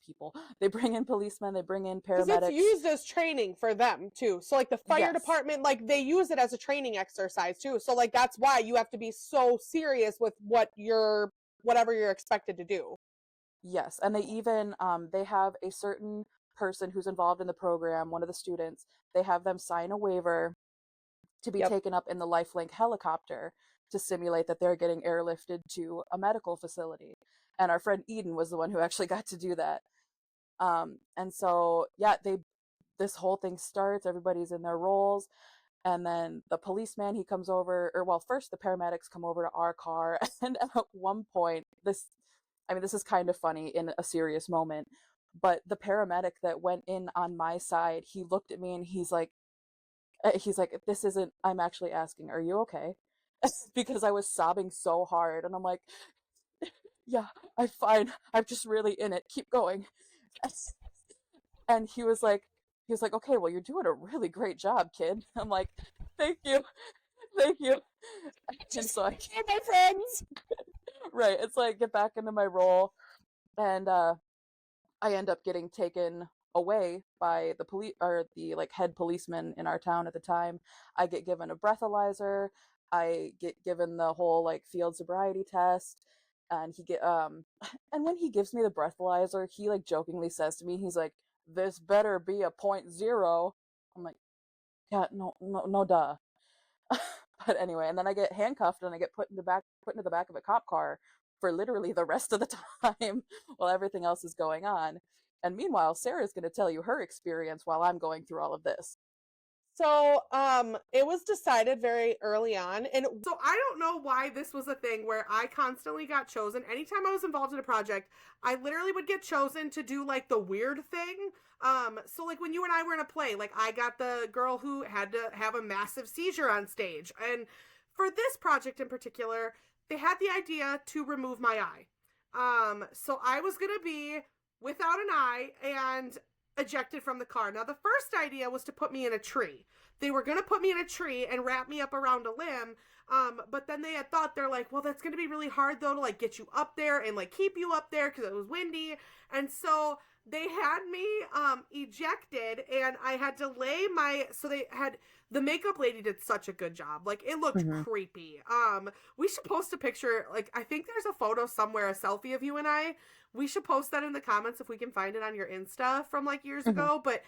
people, they bring in policemen, they bring in Because it's paramedics. used as training for them too. So like the fire Yes, department, like they use it as a training exercise too. So like that's why you have to be so serious with whatever you're expected to do. yes. And they even they have a certain person who's involved in the program, one of the students, they have them sign a waiver to be Yep. taken up in the Lifelink helicopter to simulate that they're getting airlifted to a medical facility. And our friend Eden was the one who actually got to do that. And so, yeah, this whole thing starts, everybody's in their roles. And then the policeman, he comes over, or well, first the paramedics come over to our car. And at one point, this is kind of funny in a serious moment, but the paramedic that went in on my side, he looked at me and he's like, this isn't, I'm actually asking, are you okay? Because I was sobbing so hard. And I'm like, yeah, I'm fine. I'm just really in it. Keep going. And he was like, okay, well, you're doing a really great job, kid. I'm like, thank you. Thank you. And Just so hey, my friends. right. It's like, get back into my role. And, I end up getting taken away by the police or the like head policeman in our town at the time. I get given a breathalyzer. I get given the whole like field sobriety test, and he get and when he gives me the breathalyzer, he like jokingly says to me, he's like, "This better be a point zero." I'm like, "Yeah, no, no, no, duh." But anyway, and then I get handcuffed and I get put into the back of a cop car for literally the rest of the time while everything else is going on. And meanwhile, Sarah's going to tell you her experience while I'm going through all of this. So, it was decided very early on, and so I don't know why this was a thing where I constantly got chosen. Anytime I was involved in a project, I literally would get chosen to do like the weird thing. So like when you and I were in a play, like I got the girl who had to have a massive seizure on stage, and for this project in particular, they had the idea to remove my eye. So I was gonna be without an eye and ejected from the car. Now, the first idea was to put me in a tree. They were going to put me in a tree and wrap me up around a limb. But then they had thought, they're like, well, that's going to be really hard though to like get you up there and like keep you up there because it was windy. And so they had me ejected, and I had to lay my, so they had, the makeup lady did such a good job. Like it looked Mm-hmm. creepy. We should post a picture. Like I think there's a photo somewhere, a selfie of you and I. We should post that in the comments if we can find it on your Insta from like years Mm-hmm. ago. But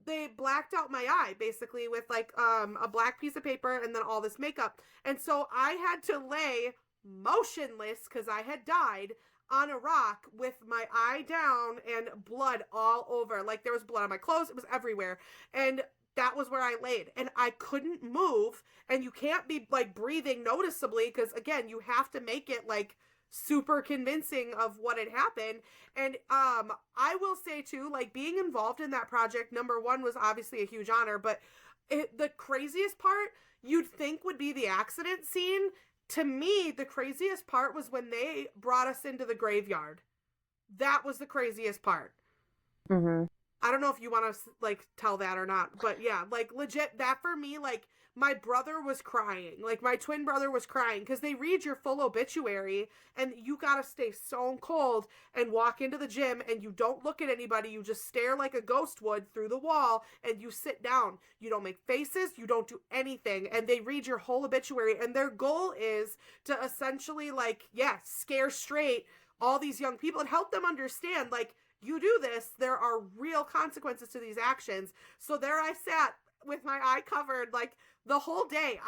they blacked out my eye basically with like a black piece of paper and then all this makeup. And so I had to lay motionless because I had died on a rock with my eye down and blood all over. Like there was blood on my clothes, it was everywhere. And that was where I laid, and I couldn't move. And you can't be like breathing noticeably because again, you have to make it like super convincing of what had happened. And I will say too, like being involved in that project, number one, was obviously a huge honor, but the craziest part you'd think would be the accident scene. To me, the craziest part was when they brought us into the graveyard. That was the craziest part. Mm-hmm. I don't know if you want to like tell that or not, but yeah, like legit, that for me, like my brother was crying. Like, my twin brother was crying because they read your full obituary, and you gotta stay stone cold and walk into the gym, and you don't look at anybody. You just stare like a ghost would through the wall, and you sit down. You don't make faces. You don't do anything. And they read your whole obituary, and their goal is to essentially, like, yeah, scare straight all these young people and help them understand, like, you do this, there are real consequences to these actions. So there I sat with my eye covered, like, the whole day.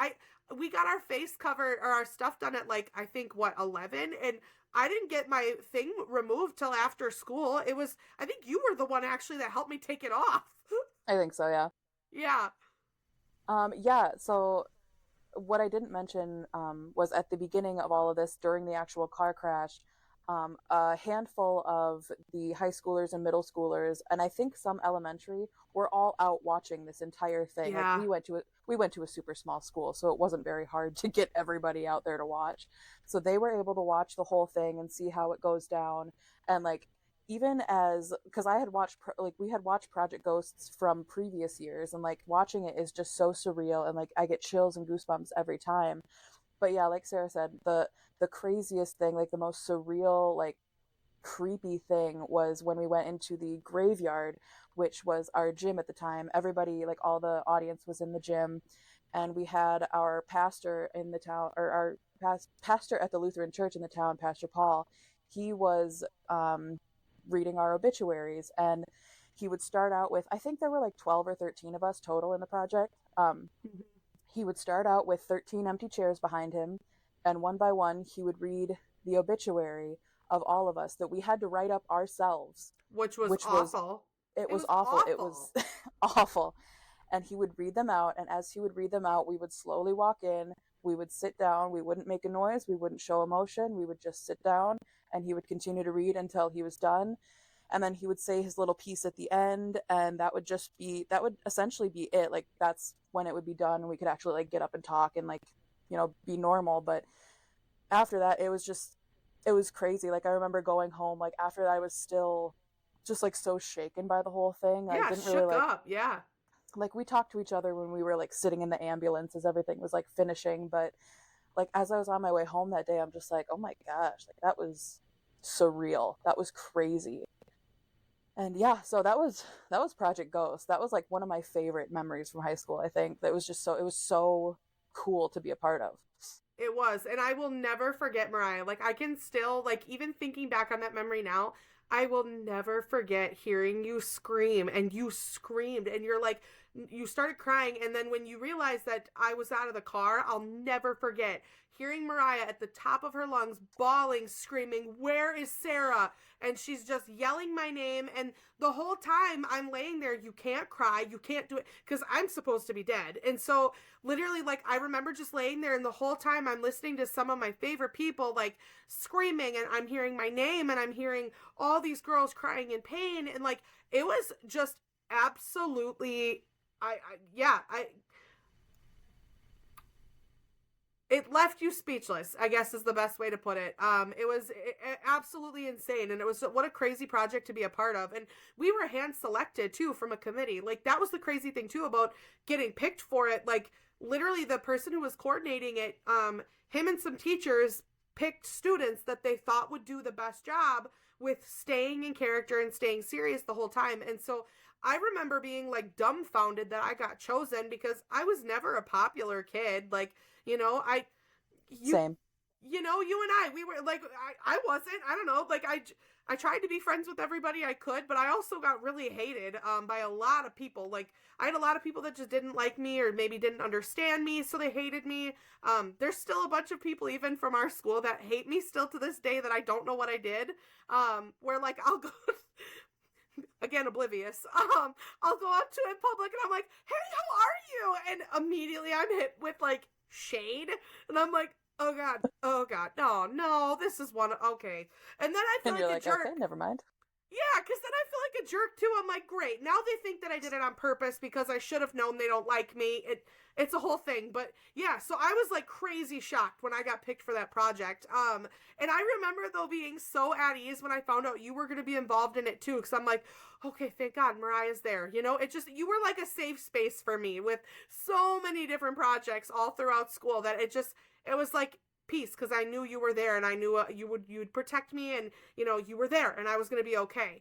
We got our face covered, or our stuff done at, like, I think, what, 11, and I didn't get my thing removed till after school. It was, I think you were the one actually that helped me take it off. I think so, yeah. Yeah. Yeah, so what I didn't mention was at the beginning of all of this, during the actual car crash, a handful of the high schoolers and middle schoolers, and I think some elementary, were all out watching this entire thing. Like, Yeah. we went to a super small school, so it wasn't very hard to get everybody out there to watch. So they were able to watch the whole thing and see how it goes down, and like, even as, because I had watched like, we had watched Project Ghosts from previous years, and like, watching it is just so surreal, and like, I get chills and goosebumps every time. But yeah, like Sarah said, the craziest thing, like the most surreal, like creepy thing, was when we went into the graveyard, which was our gym at the time. Everybody, like all the audience, was in the gym, and we had our pastor in the town, or our pastor at the Lutheran church in the town, Pastor Paul. He was reading our obituaries, and he would start out with, I think there were like 12 or 13 of us total in the project. He would start out with 13 empty chairs behind him, and one by one, he would read the obituary of all of us that we had to write up ourselves, Which was which was, awful. it It was was awful. It was awful. awful. And he would read them out, and as he would read them out, we would slowly walk in, we would sit down, we wouldn't make a noise, we wouldn't show emotion, we would just sit down, and he would continue to read until he was done. And then he would say his little piece at the end, and that would essentially be it. Like, that's when it would be done, and we could actually like get up and talk and like, be normal. But after that, it was crazy. Like, I remember going home, like, after that, I was still just like so shaken by the whole thing. I Yeah, didn't really shook up. Yeah. like, we talked to each other when we were like sitting in the ambulance as everything was like finishing. But like, as I was on my way home that day, I'm just like, oh my gosh, like, that was surreal, that was crazy. And yeah, so that was Project Ghost. That was like one of my favorite memories from high school. I think that was just so, it was so cool to be a part of. It was. And I will never forget, Mariah. Like, I can still, like, even thinking back on that memory now, I will never forget hearing you scream. And you screamed. And you're like, you started crying. And then when you realized that I was out of the car, I'll never forget hearing Mariah at the top of her lungs, bawling, screaming, "Where is Sarah?" And she's just yelling my name. And the whole time I'm laying there, you can't cry. You can't do it because I'm supposed to be dead. And so, literally, like, I remember just laying there, and the whole time I'm listening to some of my favorite people like screaming, and I'm hearing my name, and I'm hearing all these girls crying in pain, and like, it was just absolutely, yeah, it left you speechless, I guess is the best way to put it. It was absolutely insane, and it was, what a crazy project to be a part of. And we were hand selected too from a committee. Like, that was the crazy thing too about getting picked for it. Like, literally, the person who was coordinating it, him and some teachers picked students that they thought would do the best job with staying in character and staying serious the whole time. And so I remember being like dumbfounded that I got chosen, because I was never a popular kid. Like, you know, you, Same. you and we were like, I wasn't, I don't know, like, I tried to be friends with everybody I could, but I also got really hated, by a lot of people. Like, I had a lot of people that just didn't like me, or maybe didn't understand me, so they hated me. There's still a bunch of people, even from our school, that hate me still to this day, that I don't know what I did. Where, like, I'll go, again, oblivious. I'll go up to in public, and I'm like, "Hey, how are you?" And immediately I'm hit with like shade, and I'm like, oh god, no, this is one, okay. And then I feel And you're like a like, jerk. okay, never mind. Yeah, because then I feel like a jerk too. I'm like, great. Now they think that I did it on purpose because I should have known they don't like me. It's a whole thing. But yeah, so I was like crazy shocked when I got picked for that project. And I remember though being so at ease when I found out you were going to be involved in it too. Because I'm like, okay, thank God Mariah's there. You know, it just you were like a safe space for me with so many different projects all throughout school that it was like peace because I knew you were there and I knew you'd protect me and you know you were there and I was going to be okay.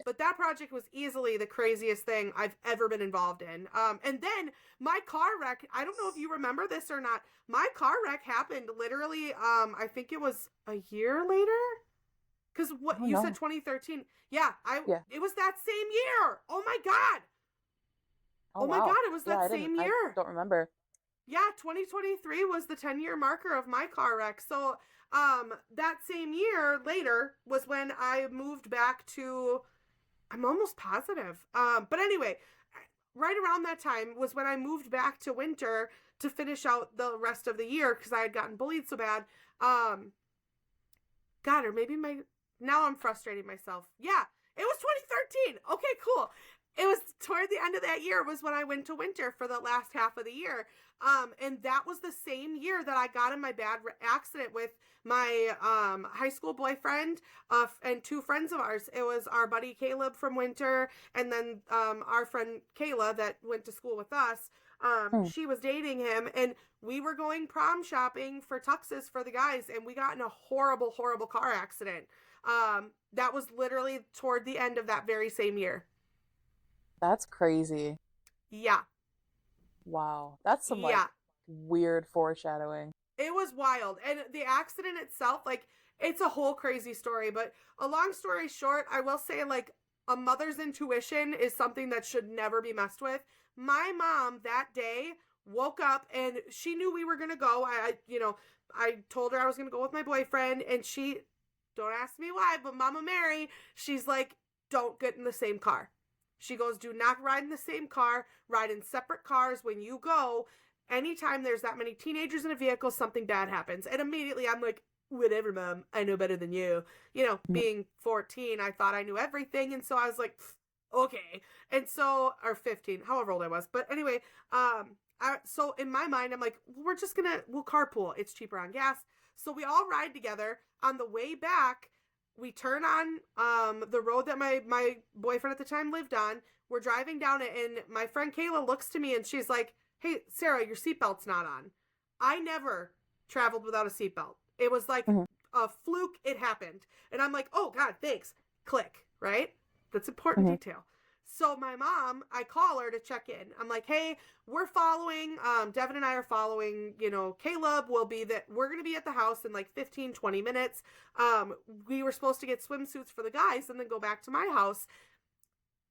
But that project was easily the craziest thing I've ever been involved in. And then my car wreck, I don't know if you remember this or not. My car wreck happened literally I think it was a year later. Cuz what Oh you said no. 2013. Yeah, I Yeah. it was that same year. Oh my god. Oh Oh my god, wow. it was Yeah, that same I year. don't remember. Yeah, 2023 was the 10-year marker of my car wreck. So, that same year later was when I moved back to, I'm almost positive. But anyway, right around that time was when I moved back to Winter to finish out the rest of the year because I had gotten bullied so bad. Um, God, or maybe now I'm frustrating myself. Yeah, it was 2013. Okay, cool. It was toward the end of that year was when I went to Winter for the last half of the year. And that was the same year that I got in my bad accident with my high school boyfriend and two friends of ours. It was our buddy Caleb from Winter and then our friend Kayla that went to school with us. Hmm. She was dating him and we were going prom shopping for tuxes for the guys and we got in a horrible, horrible car accident. That was literally toward the end of that very same year. That's crazy. Yeah. Wow. That's some like Yeah. weird foreshadowing. It was wild. And the accident itself, like, it's a whole crazy story. But a long story short, I will say, like, a mother's intuition is something that should never be messed with. My mom that day woke up and she knew we were going to go. I told her I was going to go with my boyfriend. And she, don't ask me why, but Mama Mary, she's like, don't get in the same car. She goes, do not ride in the same car, ride in separate cars when you go. Anytime there's that many teenagers in a vehicle, something bad happens. And immediately I'm like, whatever, Mom, I know better than you. You know, Mhm. being 14, I thought I knew everything. And so I was like, okay. And so, or 15, however old I was. But anyway, so in my mind, I'm like, we'll carpool. It's cheaper on gas. So we all ride together. On the way back, we turn on the road that my boyfriend at the time lived on. We're driving down it, and my friend Kayla looks to me and she's like, hey, Sarah, your seatbelt's not on. I never traveled without a seatbelt. It was like Mhm. a fluke. It happened. And I'm like, oh, God, thanks. Click, right? That's important Mhm. detail. So my mom, I call her to check in. I'm like, hey, we're following, Devin and I are following, Caleb will be that we're going to be at the house in like 15, 20 minutes. We were supposed to get swimsuits for the guys and then go back to my house.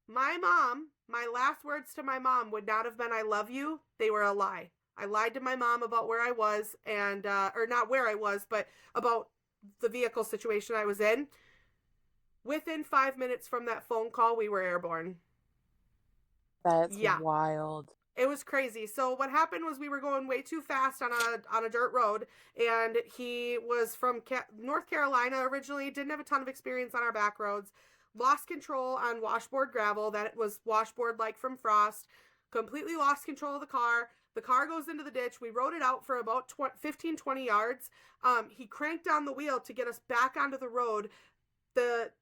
My mom, my last words to my mom would not have been, I love you. They were a lie. I lied to my mom about where I was and, or not where I was, but about the vehicle situation I was in. Within 5 minutes from that phone call, we were airborne. That's Yeah. wild. It was crazy. So what happened was we were going way too fast on a dirt road, and he was from North Carolina originally. Didn't have a ton of experience on our back roads. Lost control on washboard gravel that was washboard like from Frost. Completely lost control of the car. The car goes into the ditch. We rode it out for about 15, 20 yards. He cranked down the wheel to get us back onto the road. The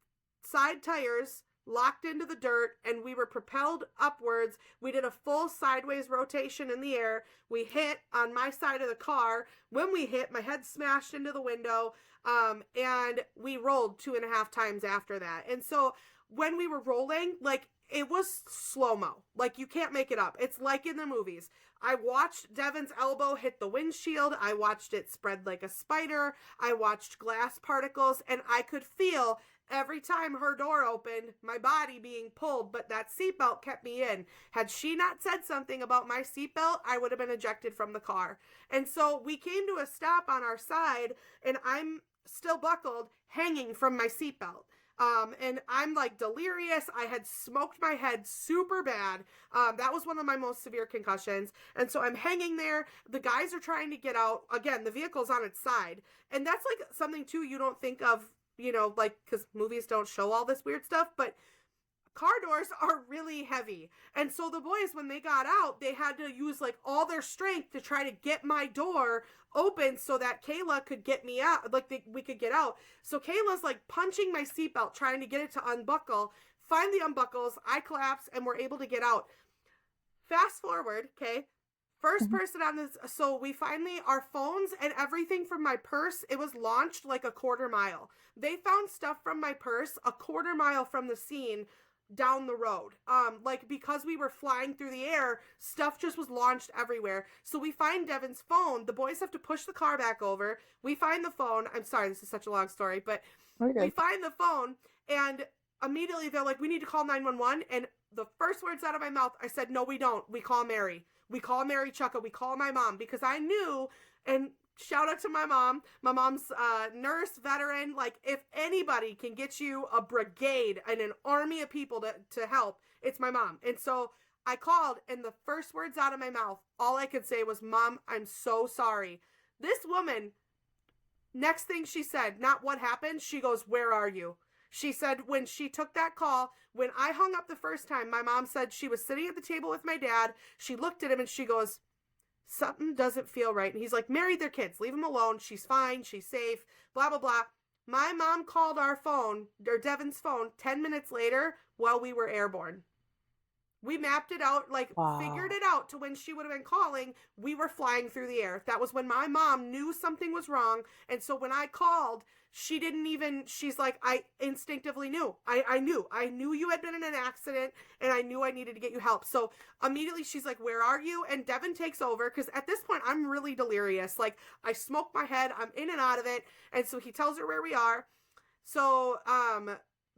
side tires locked into the dirt and we were propelled upwards. We did a full sideways rotation in the air. We hit on my side of the car. When we hit, my head smashed into the window. And we rolled 2.5 times after that. And so when we were rolling, like it was slow-mo. Like you can't make it up. It's like in the movies. I watched Devin's elbow hit the windshield. I watched it spread like a spider. I watched glass particles and I could feel every time her door opened, my body being pulled, but that seatbelt kept me in. Had she not said something about my seatbelt, I would have been ejected from the car. And so we came to a stop on our side, and I'm still buckled, hanging from my seatbelt. And I'm like delirious. I had smoked my head super bad. That was one of my most severe concussions. And so I'm hanging there. The guys are trying to get out. Again, the vehicle's on its side. And that's like something too you don't think of like, because movies don't show all this weird stuff, but car doors are really heavy. And so the boys, when they got out, they had to use like all their strength to try to get my door open so that Kayla could get me out, like we could get out. So Kayla's like punching my seatbelt, trying to get it to unbuckle. Finally unbuckles, I collapse, and we're able to get out. Fast forward, okay? First Mhm. person on this, so we finally, our phones and everything from my purse, it was launched like a quarter mile. They found stuff from my purse a quarter mile from the scene down the road. Like, because we were flying through the air, stuff just was launched everywhere. So we find Devin's phone. The boys have to push the car back over. We find the phone. I'm sorry, this is such a long story, but We're we good. find the phone, and immediately they're like, we need to call 911. And the first words out of my mouth, I said, no, we don't. We call Mary. We call Mary Chucka. We call my mom, because I knew, and shout out to my mom. My mom's nurse, veteran. Like, if anybody can get you a brigade and an army of people to help, it's my mom. And so I called, and the first words out of my mouth, all I could say was, Mom, I'm so sorry. This woman, next thing she said, not what happened, she goes, where are you? She said when she took that call, when I hung up the first time, my mom said she was sitting at the table with my dad. She looked at him and she goes, something doesn't feel right. And he's like, married their kids, leave them alone. She's fine. She's safe, blah, blah, blah. My mom called our phone, or Devin's phone, 10 minutes later while we were airborne. We mapped it out, like figured Wow. it out to when she would have been calling. We were flying through the air. That was when my mom knew something was wrong. And so when I called, she didn't even, she's like, I instinctively knew. I knew you had been in an accident, and I knew I needed to get you help. So immediately she's like, where are you? And Devin takes over, because at this point I'm really delirious. Like, I smoke my head, I'm in and out of it. And so he tells her where we are. So,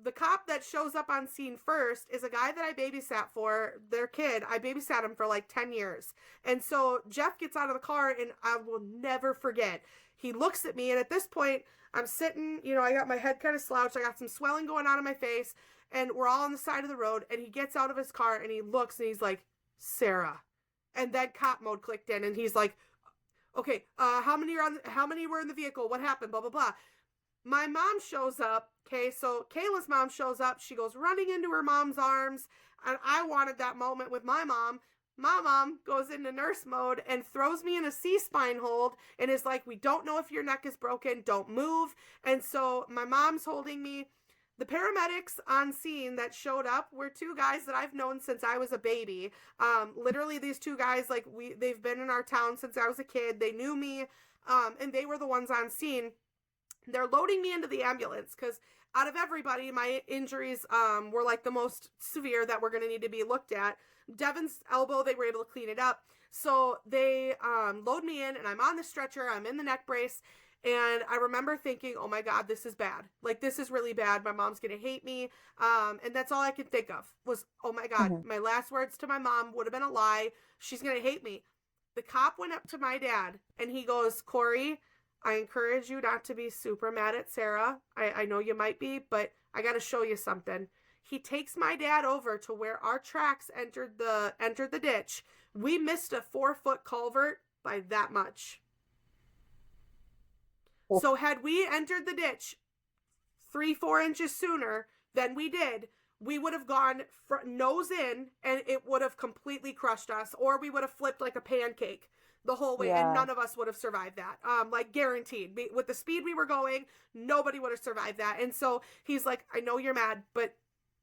the cop that shows up on scene first is a guy that I babysat for their kid. I babysat him for like 10 years. And so Jeff gets out of the car, and I will never forget. He looks at me, and at this point, I'm sitting, I got my head kind of slouched. I got some swelling going on in my face, and we're all on the side of the road. And he gets out of his car, and he looks, and he's like, Sarah. And then cop mode clicked in, and he's like, okay, how many were in the vehicle? What happened? Blah, blah, blah. My mom shows up. Okay, so Kayla's mom shows up. She goes running into her mom's arms, and I wanted that moment with my mom. My mom goes into nurse mode and throws me in a C-spine hold and is like, we don't know if your neck is broken. Don't move. And so my mom's holding me. The paramedics on scene that showed up were two guys that I've known since I was a baby. Literally, these two guys, like, they've been in our town since I was a kid. They knew me, and they were the ones on scene. They're loading me into the ambulance because out of everybody, my injuries were like the most severe that were going to need to be looked at. Devin's elbow, they were able to clean it up. So they load me in, and I'm on the stretcher. I'm in the neck brace. And I remember thinking, oh my God, this is bad. Like, this is really bad. My mom's going to hate me. And that's all I could think of was, oh my God, Mhm. my last words to my mom would have been a lie. She's going to hate me. The cop went up to my dad, and he goes, Corey, I encourage you not to be super mad at Sarah. I know you might be, but I got to show you something. He takes my dad over to where our tracks entered the ditch. We missed a 4-foot culvert by that much. Oh, So had we entered the ditch 3-4 inches sooner than we did, we would have gone nose in, and it would have completely crushed us, or we would have flipped like a pancake the whole way, and yeah. none of us would have survived that. Like, guaranteed. With the speed we were going, nobody would have survived that. And so he's like, I know you're mad, but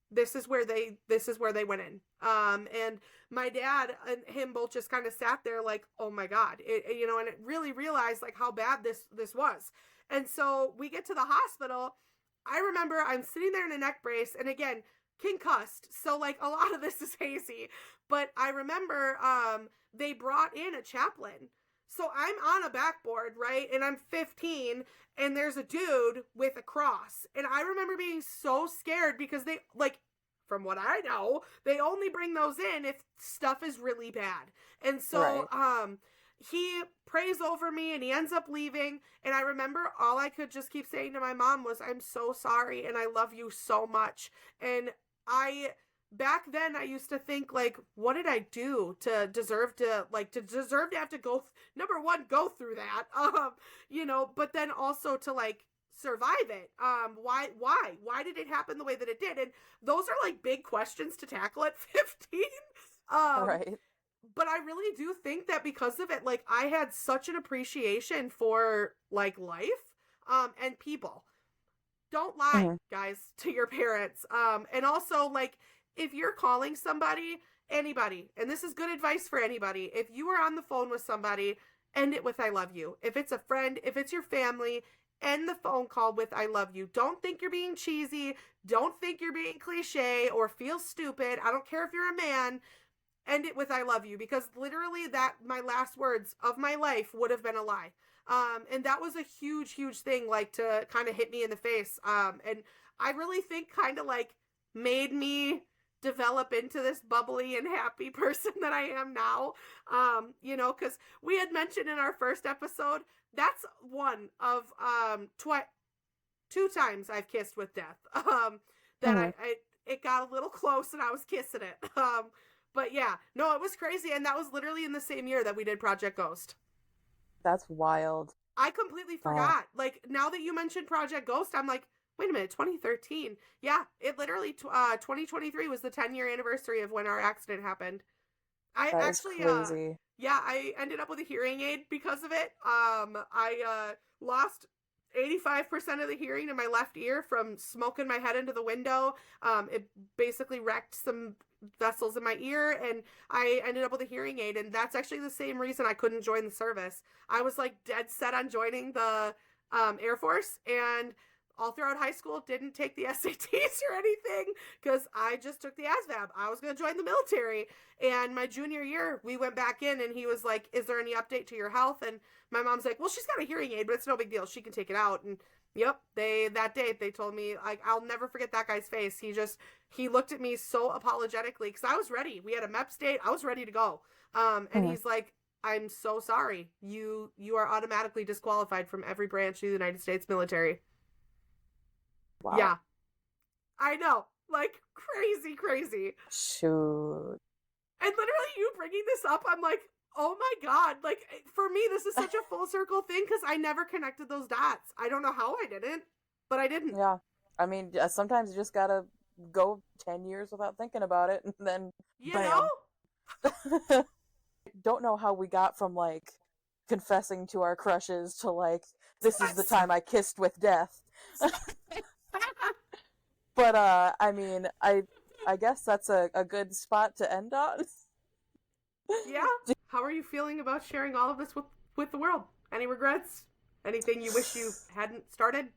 this is where they went in. And my dad and him both just kind of sat there like, oh my God, and it really realized like how bad this was. And so we get to the hospital. I remember I'm sitting there in a neck brace, and again, concussed. So like a lot of this is hazy, but I remember they brought in a chaplain. So I'm on a backboard, right? And I'm 15, and there's a dude with a cross. And I remember being so scared because they, like, from what I know, they only bring those in if stuff is really bad. And so Right. he prays over me, and he ends up leaving. And I remember all I could just keep saying to my mom was, I'm so sorry, and I love you so much. And back then I used to think like, what did I do to deserve to have to go, number one, go through that, but then also to like survive it? Why did it happen the way that it did? And those are like big questions to tackle at 15. um Right. but I really do think that because of it, like, I had such an appreciation for like life and people. Don't lie, Hmm. guys, to your parents. And also, like, if you're calling somebody, anybody, and this is good advice for anybody, if you are on the phone with somebody, end it with I love you. If it's a friend, if it's your family, end the phone call with I love you. Don't think you're being cheesy. Don't think you're being cliche or feel stupid. I don't care if you're a man. End it with I love you, because literally that my last words of my life would have been a lie. And that was a huge thing, like, to kind of hit me in the face. And I really think kind of like made me develop into this bubbly and happy person that I am now. Because we had mentioned in our first episode, that's one of two times I've kissed with death. That Hmm. I it got a little close and I was kissing it. But yeah, no, it was crazy, and that was literally in the same year that we did Project Ghost. That's wild. I completely Wow. forgot. Like, now that you mentioned Project Ghost, I'm like, wait a minute, 2013. Yeah, it literally 2023 was the 10-year anniversary of when our accident happened. I That is actually crazy. yeah, I ended up with a hearing aid because of it. I lost 85% of the hearing in my left ear from smoking my head into the window. It basically wrecked some vessels in my ear, and I ended up with a hearing aid. And that's actually the same reason I couldn't join the service. I was like dead set on joining the Air Force, and all throughout high school didn't take the SATs or anything because I just took the ASVAB. I was going to join the military. And my junior year, we went back in, and he was like, "Is there any update to your health?" And my mom's like, "Well, she's got a hearing aid, but it's no big deal. She can take it out." And yep, that day they told me, like, I'll never forget that guy's face. He looked at me so apologetically because I was ready. We had a MEPS date. I was ready to go. And Hmm. he's like, "I'm so sorry. You are automatically disqualified from every branch of the United States military." Wow. Yeah, I know, like, crazy. Shoot. And literally, you bringing this up, I'm like, oh my God. Like, for me, this is such a full circle thing because I never connected those dots. I don't know how I didn't, but I didn't. Yeah. I mean, yeah, sometimes you just gotta go 10 years without thinking about it, and then You know? bam. Don't know how we got from like confessing to our crushes to like this is the time I kissed with death. But I mean, I guess that's a good spot to end on. Yeah. How are you feeling about sharing all of this with the world? Any regrets? Anything you wish you hadn't started?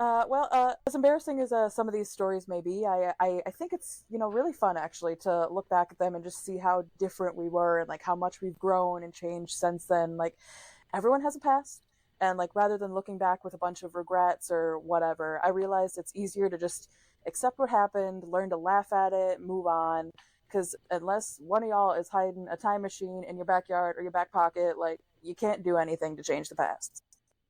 As embarrassing as some of these stories may be, I think it's really fun actually to look back at them and just see how different we were and like how much we've grown and changed since then. Like everyone has a past, and like rather than looking back with a bunch of regrets or whatever, I realized it's easier to just accept what happened, learn to laugh at it, move on. Because unless one of y'all is hiding a time machine in your backyard or your back pocket, like you can't do anything to change the past.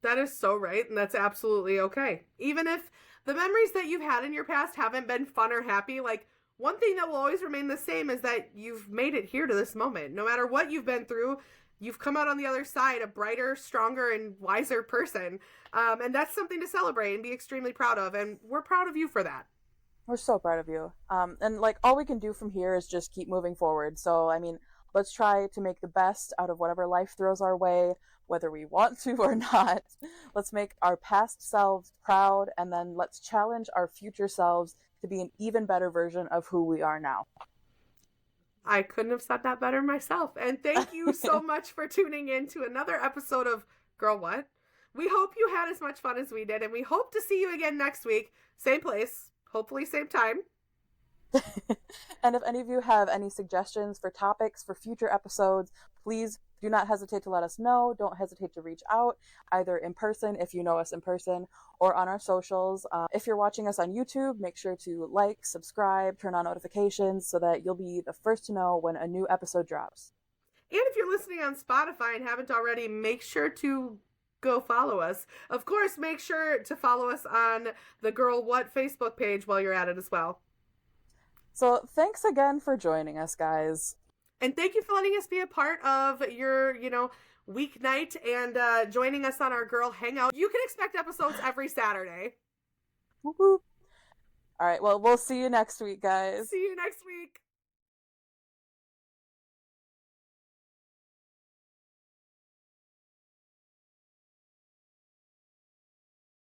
That is so right, and that's absolutely okay. Even if the memories that you've had in your past haven't been fun or happy, like, one thing that will always remain the same is that you've made it here to this moment. No matter what you've been through, you've come out on the other side a brighter, stronger, and wiser person. And that's something to celebrate and be extremely proud of. And we're proud of you for that. We're so proud of you. And like all we can do from here is just keep moving forward. So, I mean, let's try to make the best out of whatever life throws our way, whether we want to or not. Let's make our past selves proud, and then let's challenge our future selves to be an even better version of who we are now. I couldn't have said that better myself. And thank you so much for tuning in to another episode of Girl What? We hope you had as much fun as we did, and we hope to see you again next week. Same place, hopefully, same time. And if any of you have any suggestions for topics for future episodes, please do not hesitate to let us know. Don't hesitate to reach out, either in person if you know us in person, or on our socials. If you're watching us on YouTube, make sure to like, subscribe, turn on notifications so that you'll be the first to know when a new episode drops. And if you're listening on Spotify and haven't already, make sure to go follow us. Of course, make sure to follow us on the Girl What Facebook page while you're at it as well. So thanks again for joining us, guys. And thank you for letting us be a part of your, weeknight and joining us on our girl hangout. You can expect episodes every Saturday. Woo-hoo. All right, well, we'll see you next week, guys. See you next week.